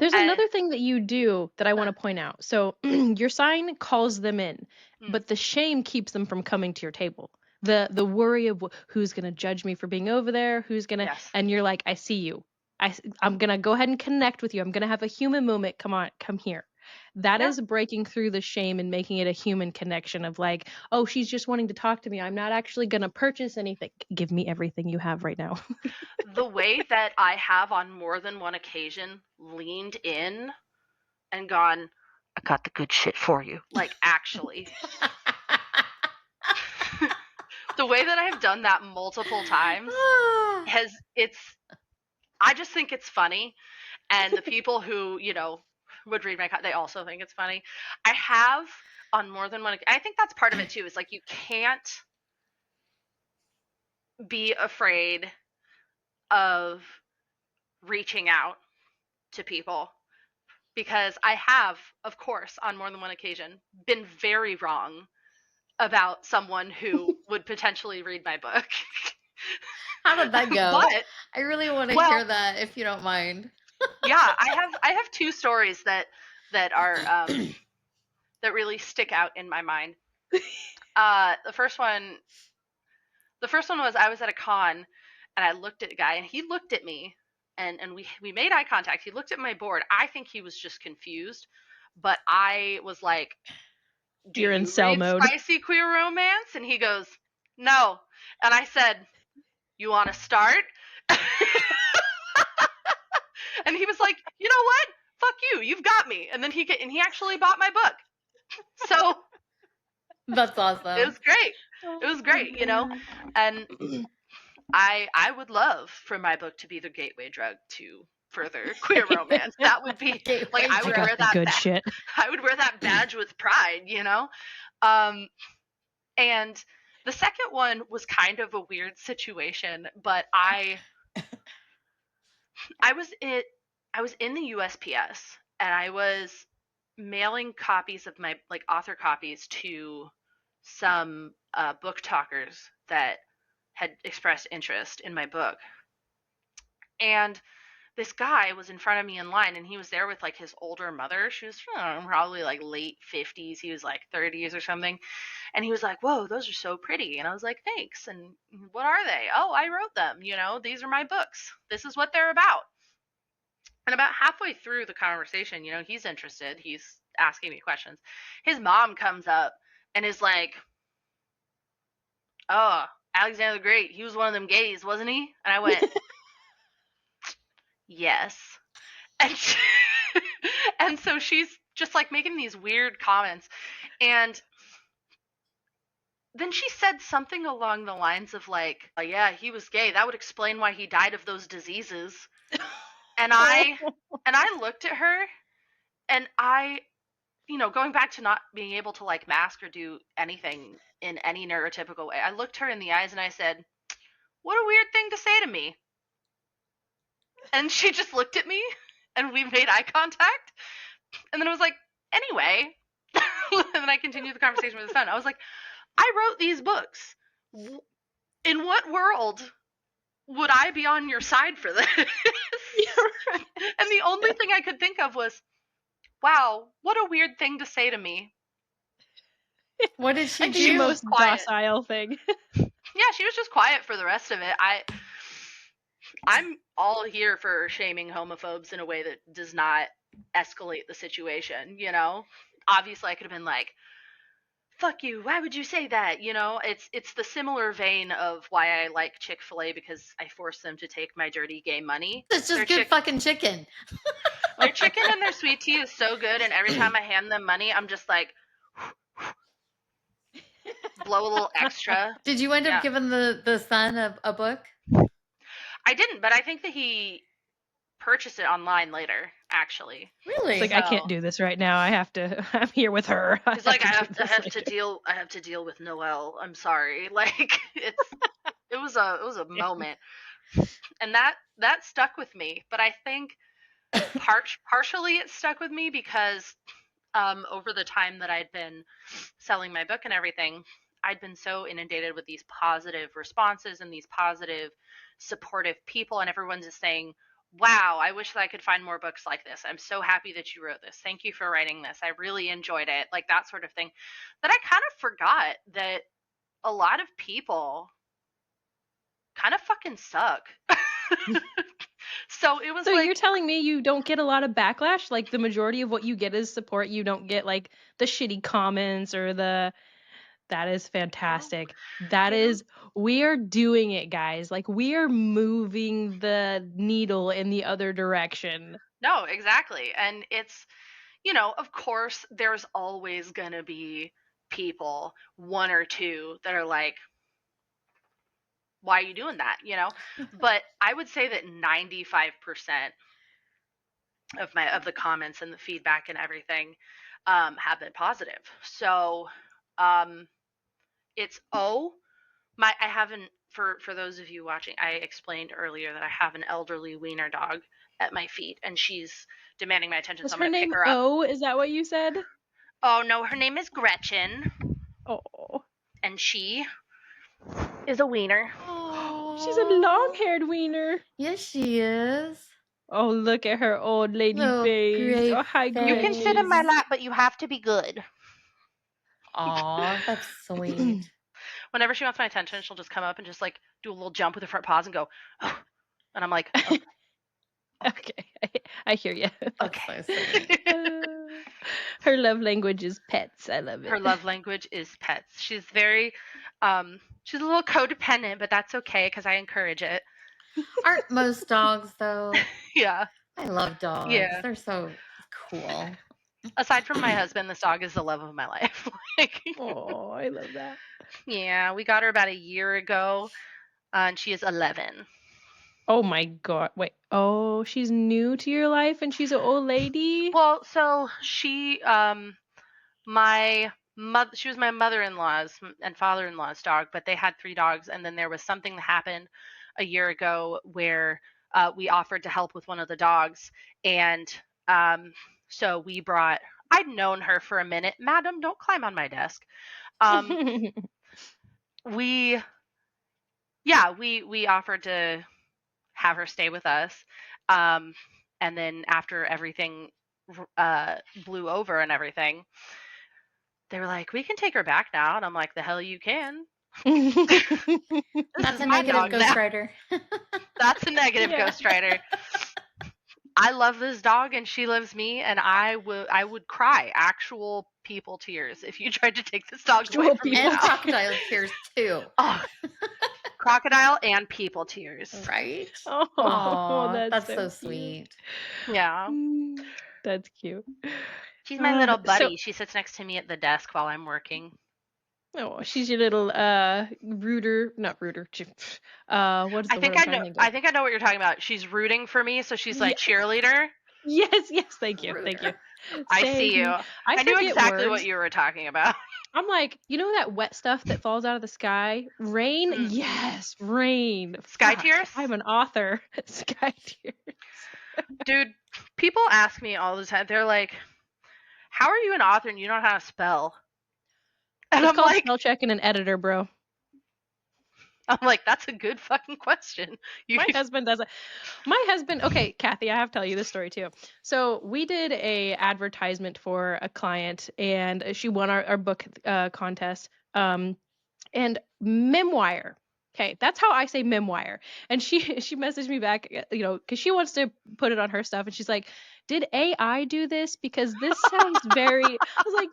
There's And another thing that you do that I want to point out. So your sign calls them in, but the shame keeps them from coming to your table. The worry of who's going to judge me for being over there, who's going to, yes. and you're like, I see you. I'm going to go ahead and connect with you. I'm going to have a human moment. Come on, come here. That Yeah. is breaking through the shame and making it a human connection of oh, she's just wanting to talk to me. I'm not actually going to purchase anything. Give me everything you have right now. The way that I have on more than one occasion leaned in and gone, I got the good shit for you. Actually. The way that I've done that multiple times I just think it's funny. And the people who, would read they also think it's funny. I have on more than one, I think that's part of it too, is you can't be afraid of reaching out to people, because I have, of course, on more than one occasion, been very wrong about someone who would potentially read my book. How did that go? But I really want to well, hear that, if you don't mind. yeah, I have two stories that are that really stick out in my mind. The first one was I was at a con and I looked at a guy and he looked at me and we made eye contact. He looked at my board. I think he was just confused, but I was like, "Do You're in you cell read mode. spicy queer romance?" And he goes, "No." And I said, "You want to start?" And he was like, "You know what? Fuck you. You've got me." And then he actually bought my book. So That's awesome. it was great. It was great, you know? And I would love for my book to be the gateway drug to further queer romance. That would be like I would wear that good badge. shit. I would wear that badge with pride, you know? And the second one was kind of a weird situation, but I was in the USPS and I was mailing copies of my like author copies to some book talkers that had expressed interest in my book. And this guy was in front of me in line and he was there with like his older mother. She was probably like late 50s. He was like 30s or something. And he was like, "Whoa, those are so pretty." And I was like, "Thanks. And what are they?" "Oh, I wrote them. You know, these are my books. This is what they're about." And about halfway through the conversation, you know, he's interested. He's asking me questions. His mom comes up and is like, "Oh, Alexander the Great, he was one of them gays, wasn't he?" And I went, "Yes." And and so she's just like making these weird comments. And then she said something along the lines of like, "Oh, yeah, he was gay. That would explain why he died of those diseases." And I looked at her and you know, going back to not being able to like mask or do anything in any neurotypical way, I looked her in the eyes and I said, "What a weird thing to say to me." And she just looked at me and we made eye contact. And then I was like, "Anyway." And then I continued the conversation with his son. I was like, "I wrote these books. In what world would I be on your side for this?" Right. And the only thing I could think of was, "Wow, what a weird thing to say to me." What did she And do? she The was most quiet. docile thing. Yeah, she was just quiet for the rest of it. I'm all here for shaming homophobes in a way that does not escalate the situation, you know? Obviously I could have been like, "Fuck you, why would you say that?" You know, it's the similar vein of why I like Chick-fil-A, because I force them to take my dirty gay money. It's just good fucking chicken. Their chicken and their sweet tea is so good, and every time I hand them money, I'm just like, blow a little extra. Did you end up Yeah. giving the son a book? I didn't, but I think that he purchased it online later, actually. Really? It's like, I can't do this right now. I'm here with her. He's like, I have to to deal with Noelle. I'm sorry. Like it was a moment. And that stuck with me. But I think partially it stuck with me because over the time that I'd been selling my book and everything, I'd been so inundated with these positive responses and these positive, supportive people, and everyone's just saying, "Wow, I wish that I could find more books like this. I'm so happy that you wrote this. Thank you for writing this. I really enjoyed it." Like that sort of thing. That I kind of forgot that a lot of people kind of fucking suck. So it was So like, you're telling me you don't get a lot of backlash? Like the majority of what you get is support. You don't get like the shitty comments or the that is fantastic. That is, we are doing it, guys. Like we are moving the needle in the other direction. no, exactly. And it's, you know, of course, there's always going to be people, one or two, that are like, "Why are you doing that?" You know? But I would say that 95% of the comments and the feedback and everything have been positive. So it's, I haven't, for those of you watching, I explained earlier that I have an elderly wiener dog at my feet, and she's demanding my attention, Was so I'm her going to pick name her up. O? Is that what you said? Oh, no, her name is Gretchen, Oh. and she is a wiener. She's a long-haired wiener. Yes, she is. Oh, look at her old lady Little face. gray Oh, hi, You can sit in my Gretchen. lap, but you have to be good. Aw, that's sweet. Whenever she wants my attention, she'll just come up and just like do a little jump with her front paws and go, oh. And I'm like, okay. Okay, I hear you. That's Okay. so sweet. Her love language is pets. I love it. Her love language is pets. She's very, she's a little codependent, but that's okay because I encourage it. Aren't most dogs, though? Yeah. I love dogs. Yeah. They're so cool. Aside from my husband, this dog is the love of my life. Like, Oh, I love that. yeah, we got her about a year ago, and she is 11. Oh my God. Wait. Oh, she's new to your life and she's an old lady? Well, so she, she was my mother-in-law's and father-in-law's dog, but they had 3 dogs, and then there was something that happened a year ago where we offered to help with one of the dogs, and so we brought. I'd known her for a minute. Madam, don't climb on my desk. We offered to have her stay with us, and then after everything blew over and everything, they were like, we can take her back now. And I'm like, the hell you can. That's a negative Ghost Rider. That's a negative Yeah. Ghost Rider. I love this dog and she loves me, and I would cry actual people tears if you tried to take this dog away from me And now. crocodile tears, too. Oh, crocodile and people tears. Right? Oh, Aw, that's so cute. sweet. Yeah. That's cute. She's my little So- buddy. She sits next to me at the desk while I'm working. Oh, she's your little rooter, not rooter. What is the I think word I I'm trying know. to think I of? think I know what you're talking about. She's rooting for me, so she's like cheerleader. Yes, thank you. I see you. Same. I knew forget exactly words. what you were talking about. I'm like, you know that wet stuff that falls out of the sky? Rain? Mm. Yes, rain. Sky Fuck, tears? I'm an author. Sky tears. Dude, people ask me all the time. They're like, "How are you an author and you don't know how to spell?" And It's I'm called like, spell check and an editor, bro. that's a good fucking question. My husband does it. My husband, okay, Kathy, I have to tell you this story too. So we did a advertisement for a client, and she won our book contest. And memoir. Okay, that's how I say memoir. And she messaged me back, because she wants to put it on her stuff, and she's like, "Did AI do this? Because this sounds very." I was like,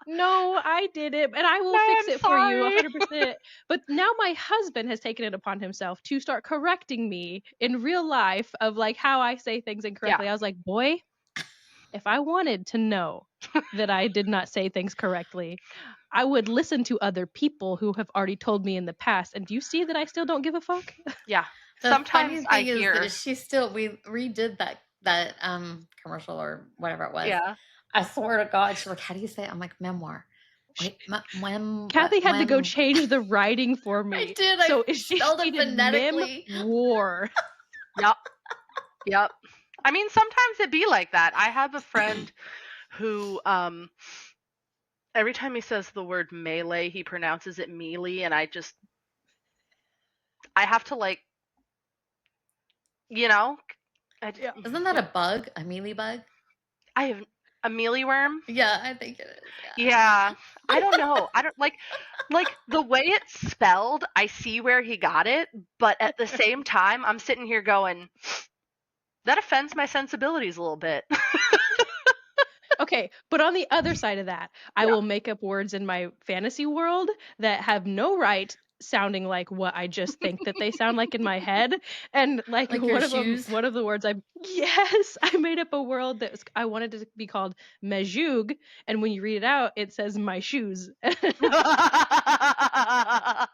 "No, I did it, and I will fix it for you 100%." But now my husband has taken it upon himself to start correcting me in real life of like how I say things incorrectly. Yeah. I was like, "Boy, if I wanted to know that I did not say things correctly, I would listen to other people who have already told me in the past. And do you see that I still don't give a fuck?" Yeah. The Sometimes funny I thing hear. is that we redid that commercial or whatever it was. Yeah. I swear to God, she's like, "How do you say it?" I'm like, memoir. Wait, Kathy had to go change the writing for me. I did. So I spelled it phonetically. War. Yep. I mean, sometimes it be like that. I have a friend who, every time he says the word melee, he pronounces it melee, and I have to like, Yeah. Isn't that a bug? A mealy bug? I have a mealyworm. Yeah, I think it is. Yeah. I don't know. I don't like the way it's spelled, I see where he got it, but at the same time, I'm sitting here going, that offends my sensibilities a little bit. Okay, but on the other side of that, I will make up words in my fantasy world that have no right sounding like what I just think that they sound like in my head. And like Like one your of them, shoes? one of the words I made up a world that I wanted it to be called Mejug, and when you read it out, it says my shoes. I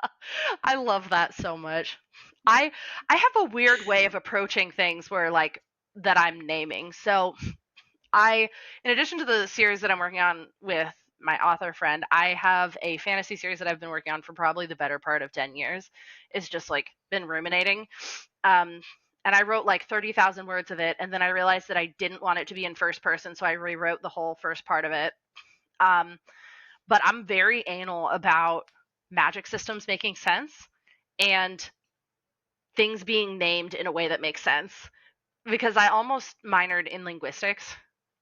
love that so much. I have a weird way of approaching things where like that I'm naming. So in addition to the series that I'm working on with my author friend, I have a fantasy series that I've been working on for probably the better part of 10 years. It's just like been ruminating. and I wrote like 30,000 words of it, and then I realized that I didn't want it to be in first person, so I rewrote the whole first part of it. But I'm very anal about magic systems making sense and things being named in a way that makes sense, because I almost minored in linguistics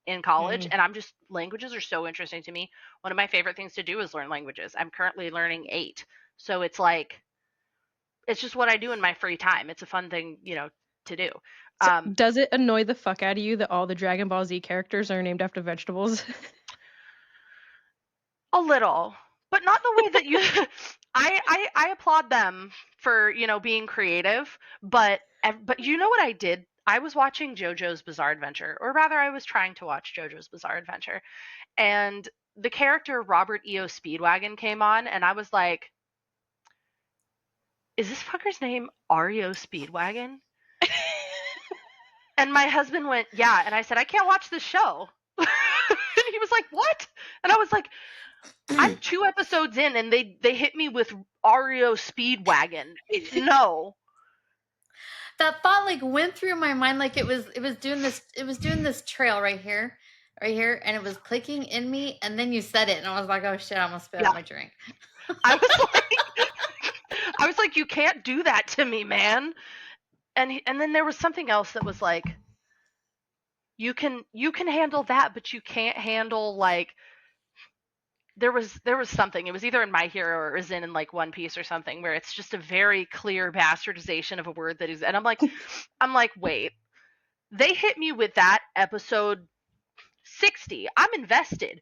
in college, and languages are so interesting to me. One of my favorite things to do is learn languages. I'm currently learning 8, so it's like, it's just what I do in my free time. It's a fun thing, to do. So does it annoy the fuck out of you that all the Dragon Ball Z characters are named after vegetables? A little, but not the way that you. I applaud them for being creative, but you know what I did? I was watching JoJo's Bizarre Adventure, or rather, I was trying to watch JoJo's Bizarre Adventure, and the character Robert E.O. Speedwagon came on, and I was like, "Is this fucker's name REO Speedwagon?" And my husband went, "Yeah," and I said, "I can't watch this show." And he was like, "What?" And I was like, I'm 2 episodes in, and they hit me with REO Speedwagon. No. That thought like went through my mind like it was doing this trail right here, and it was clicking in me, and then you said it, and I was like, oh shit, I almost spit out my drink. I was like, you can't do that to me, man. And then there was something else that was like, you can handle that, but you can't handle like, there was something. It was either in My Hero or it was in like One Piece or something, where it's just a very clear bastardization of a word that is, and I'm like, wait. They hit me with that episode 60. I'm invested.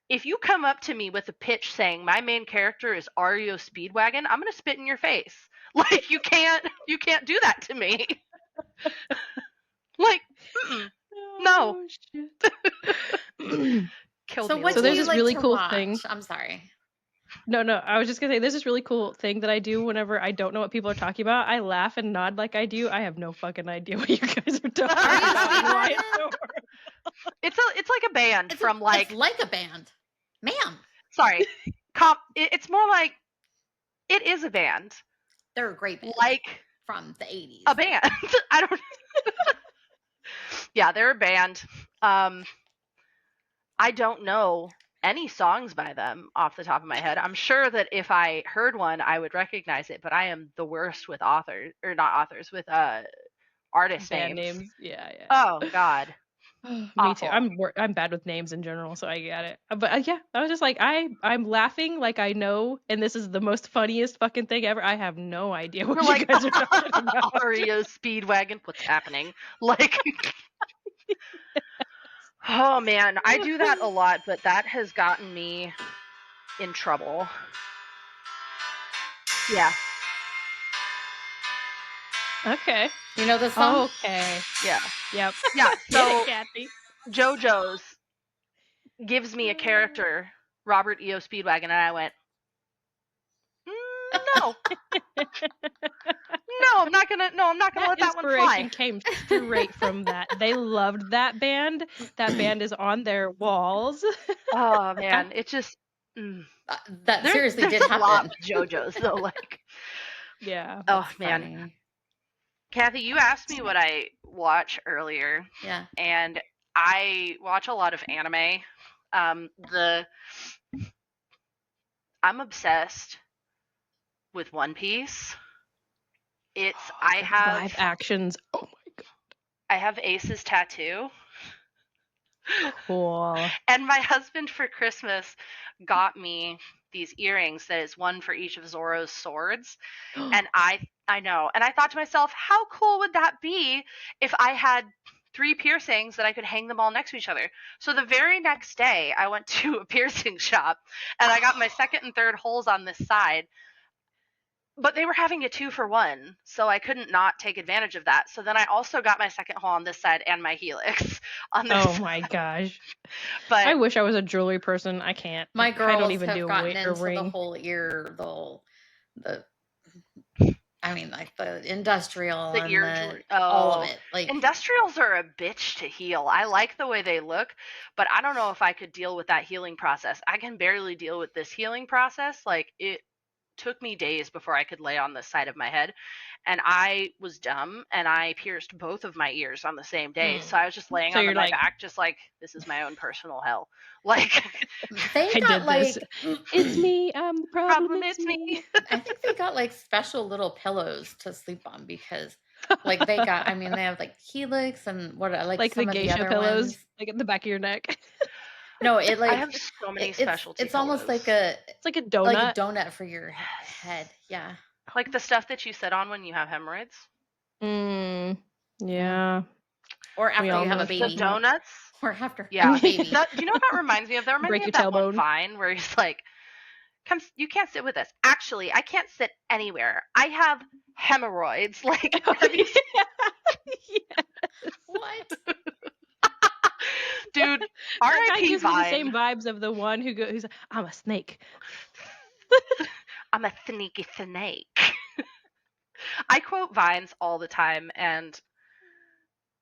If you come up to me with a pitch saying my main character is REO Speedwagon, I'm gonna spit in your face. Like, you can't do that to me. Like, no. Oh, shit. Killed So me. what So do there's you this like really to cool watch? thing. I'm sorry. No, I was just gonna say there's this really cool thing that I do whenever I don't know what people are talking about. I laugh and nod like I do. I have no fucking idea what you guys are talking about. It's like a band from like. It's like a band, ma'am. Sorry, it's more like it is a band. They're a great band. Like from the 80s. A band. I don't. Yeah, they're a band. I don't know any songs by them off the top of my head. I'm sure that if I heard one, I would recognize it, but I am the worst with with artist Band names. names. Yeah. Oh God. Me too. I'm bad with names in general, so I get it. But yeah, I was just like, I'm laughing like I know, and this is the most funniest fucking thing ever. I have no idea what you guys are talking about. REO Speedwagon, what's happening? Like, oh man, I do that a lot, but that has gotten me in trouble. Yeah. Okay. You know the song? Okay. Yeah. Yep. Yeah. So Kathy. JoJo's gives me a character, Robert E.O. Speedwagon, and I went, no. No, I'm not gonna let that one fly. Inspiration came straight from that. They loved that band. That band is on their walls. Oh man, it just that seriously did happen. A lot with JoJo's though, like. Yeah. Oh man. Funny. Kathy, you asked me what I watch earlier. Yeah. And I watch a lot of anime. I'm obsessed with One Piece. I have live actions. Oh my god. I have Ace's tattoo. Cool. And my husband for Christmas got me these earrings that is one for each of Zoro's swords. And I know. And I thought to myself, how cool would that be if I had 3 piercings that I could hang them all next to each other? So the very next day, I went to a piercing shop and I got my second and third holes on this side. But they were having a 2-for-1, so I couldn't not take advantage of that. So then I also got my second hole on this side and my helix on this side. My gosh. But I wish I was a jewelry person. I can't. My girls I don't even have do gotten into ring. the whole ear, like the industrial, the and ear jewelry. all of it. Like, industrials are a bitch to heal. I like the way they look, but I don't know if I could deal with that healing process. I can barely deal with this healing process. Like, it took me days before I could lay on the side of my head, and I was dumb and I pierced both of my ears on the same day. So I was just laying So on you're my like, back, just like, this is my own personal hell. Like, They I got did this. like It's me. I'm the problem. problem, It's it's me. me. I think they got like special little pillows to sleep on because like they got, I mean, they have like Helix and what like Like the some of the geisha other pillows, ones. like at the back of your neck. No, it I like have so many specialty it's almost pillows. It's like a donut. donut for your Yes. head. Yeah. Like the stuff that you sit on when you have hemorrhoids. Yeah. Or We after all you have know a what you're The baby. talking about. donuts. Or after Yeah. a baby. Do you know what that reminds me of? That reminds Break me your of that one tailbone. Vine where he's like, "Come, you can't sit with us." Actually, I can't sit anywhere. I have hemorrhoids. Like, have you Yes. What? dude, That guy R.I.P. gives me the Vine. same vibes of the one who's like, I'm a snake. I'm a sneaky snake. I quote Vines all the time, and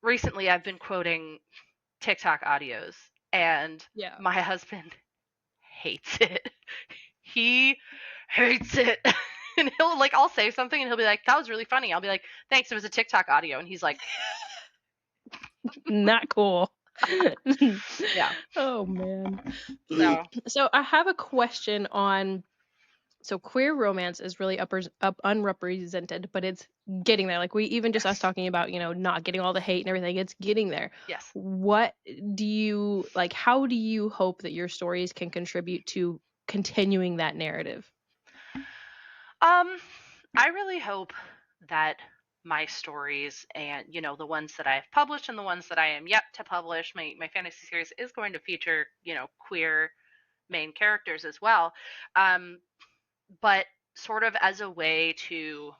recently I've been quoting TikTok audios, and Yeah. my husband hates it. He hates it. And he'll like, I'll say something and he'll be like, that was really funny. I'll be like, thanks, it was a TikTok audio. And he's like, Not cool. yeah. Oh man. So So I have a question on, so queer romance is really unrepresented, but it's getting there. Like we even just us talking about, not getting all the hate and everything, it's getting there. yes. What do you like? How do you hope that your stories can contribute to continuing that narrative? I really hope that my stories and the ones that I've published and the ones that I am yet to publish, my fantasy series is going to feature, queer main characters as well. But sort of as a way to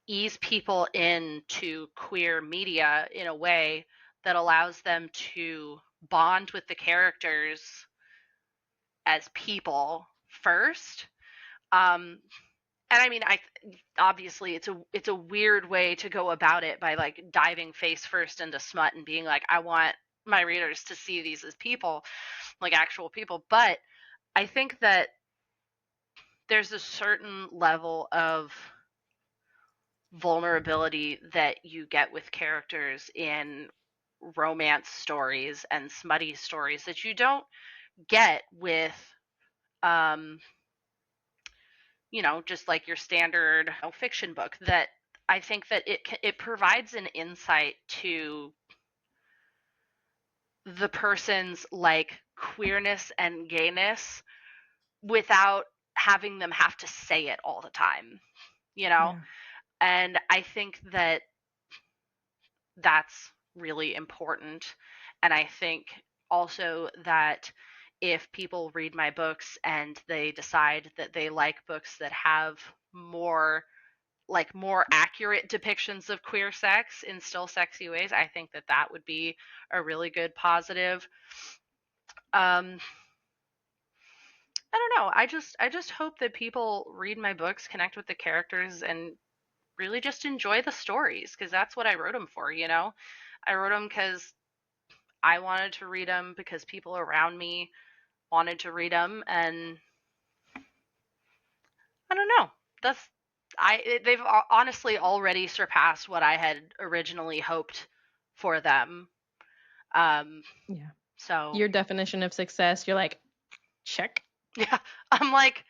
ease people into queer media in a way that allows them to bond with the characters as people first. And I mean, I obviously it's a weird way to go about it by like diving face first into smut and being like, I want my readers to see these as people, like actual people. But I think that there's a certain level of vulnerability that you get with characters in romance stories and smutty stories that you don't get with just like your standard fiction book. That I think that it provides an insight to the person's like queerness and gayness without having them have to say it all the time, Yeah. and I think that that's really important. And I think also that if people read my books and they decide that they like books that have more accurate depictions of queer sex in still sexy ways, I think that that would be a really good positive. I don't know. I just hope that people read my books, connect with the characters, and really just enjoy the stories, because that's what I wrote them for. I wrote them because I wanted to read them, because people around me wanted to read them, and I don't know. They've honestly already surpassed what I had originally hoped for them. Yeah. So Your definition of success, you're like, check. yeah, I'm like,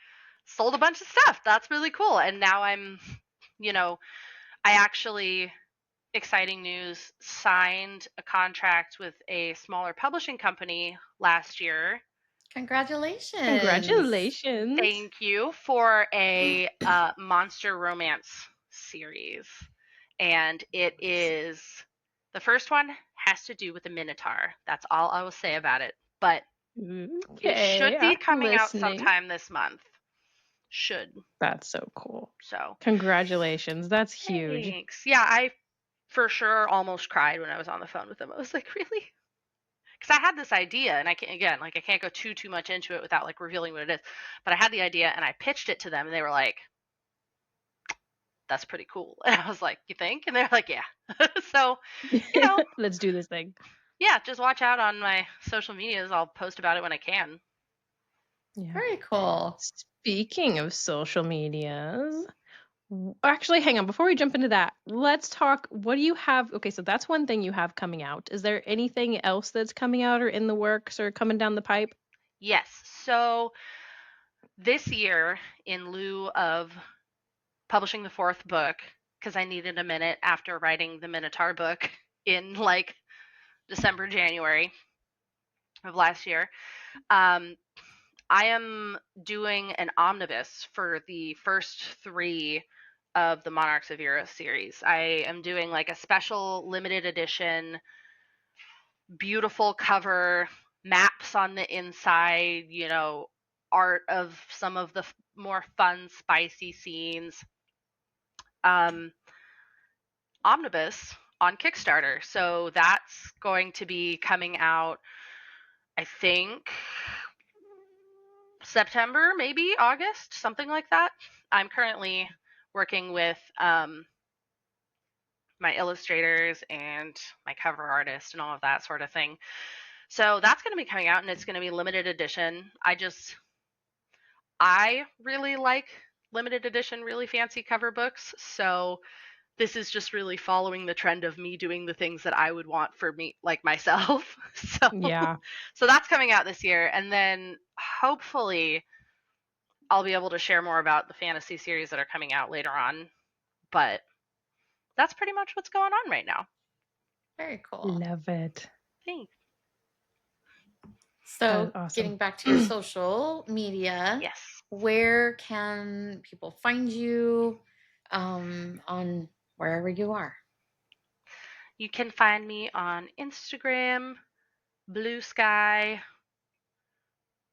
sold a bunch of stuff. That's really cool. And now I actually, exciting news, signed a contract with a smaller publishing company last year. Congratulations. Congratulations. Thank you, for a monster romance series. And it is, the first one has to do with a minotaur. That's all I will say about it. But it should be I'm coming out listening. sometime this month. Should. That's so cool. So Congratulations. That's huge. thanks. Yeah, I for sure almost cried when I was on the phone with them. I was like, really? Because I had this idea, and I can't go too much into it without like revealing what it is. But I had the idea, and I pitched it to them, and they were like, "That's pretty cool." And I was like, "You think?" And they're like, "Yeah." So, Let's do this thing. yeah, just watch out on my social medias. I'll post about it when I can. Yeah. Very cool. Speaking of social medias, actually, hang on. Before we jump into that, let's talk. What do you have? Okay, so that's one thing you have coming out. Is there anything else that's coming out or in the works or coming down the pipe? Yes. So this year, in lieu of publishing the fourth book, because I needed a minute after writing the Minotaur book in like December, January of last year, I am doing an omnibus for the first 3 of the Monarchs of Eros series. I am doing like a special limited edition, beautiful cover, maps on the inside, art of some of the more fun, spicy scenes. Omnibus on Kickstarter. So that's going to be coming out, I think, September, maybe August, something like that. I'm currently working with my illustrators and my cover artist and all of that sort of thing. So that's going to be coming out, and it's going to be limited edition. I really like limited edition, really fancy cover books. So this is just really following the trend of me doing the things that I would want for me, like myself. So, Yeah. so that's coming out this year. And then hopefully I'll be able to share more about the fantasy series that are coming out later on. But that's pretty much what's going on right now. Very cool. Love it. Thanks. So, awesome. getting back to your social media, Yes. where can people find you on wherever you are? You can find me on Instagram, Blue Sky,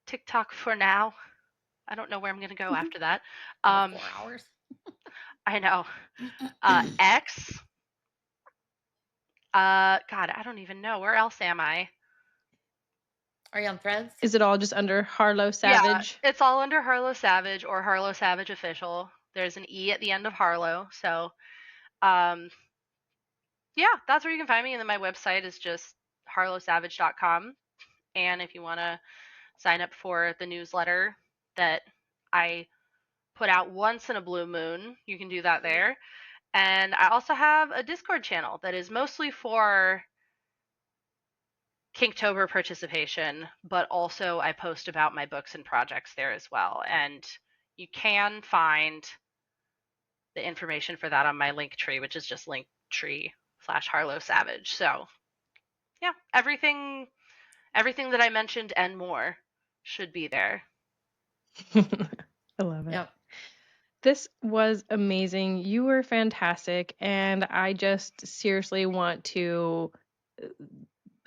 TikTok for now. I don't know where I'm going to go after that. 4 hours. I know. X. God, I don't even know. Where else am I? Are you on Threads? Is it all just under Harlow Savage? Yeah, it's all under Harlow Savage or Harlow Savage Official. There's an E at the end of Harlow. So, yeah, that's where you can find me. And then my website is just harlowsavage.com. And if you want to sign up for the newsletter that I put out once in a blue moon, you can do that there. And I also have a Discord channel that is mostly for Kinktober participation, but also I post about my books and projects there as well. And you can find the information for that on my link tree, which is just linktree/Harlow Savage. So yeah, everything that I mentioned and more should be there. I love it. Yep. This was amazing. You were fantastic. And I just seriously want to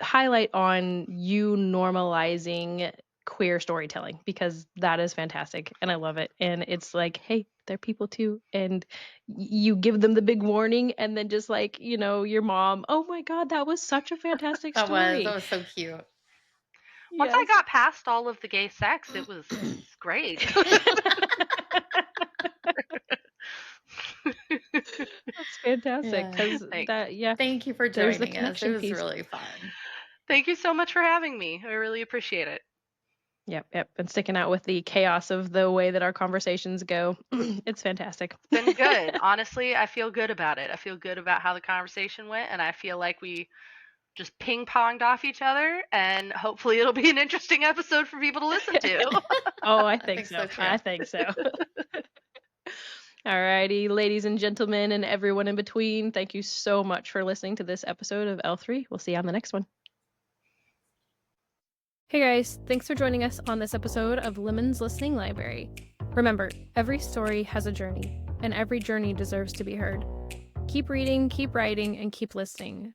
highlight on you normalizing queer storytelling, because that is fantastic and I love it. And it's like, hey, they're people too. And you give them the big warning, and then just like, your mom, oh my God, that was such a fantastic story. That was so cute. Once I got past all of the gay sex, it was great. That's fantastic. Because thank you for there's the joining us. It connection was piece. really fun. Thank you so much for having me. I really appreciate it. Yep. And sticking out with the chaos of the way that our conversations go. It's fantastic. It's been good. Honestly, I feel good about it. I feel good about how the conversation went, and I feel like we just ping-ponged off each other, and hopefully it'll be an interesting episode for people to listen to. Oh, I think so. too. I think so. Alrighty, ladies and gentlemen, and everyone in between, thank you so much for listening to this episode of L3. We'll see you on the next one. Hey guys, thanks for joining us on this episode of Lemon's Listening Library. Remember, every story has a journey, and every journey deserves to be heard. Keep reading, keep writing, and keep listening.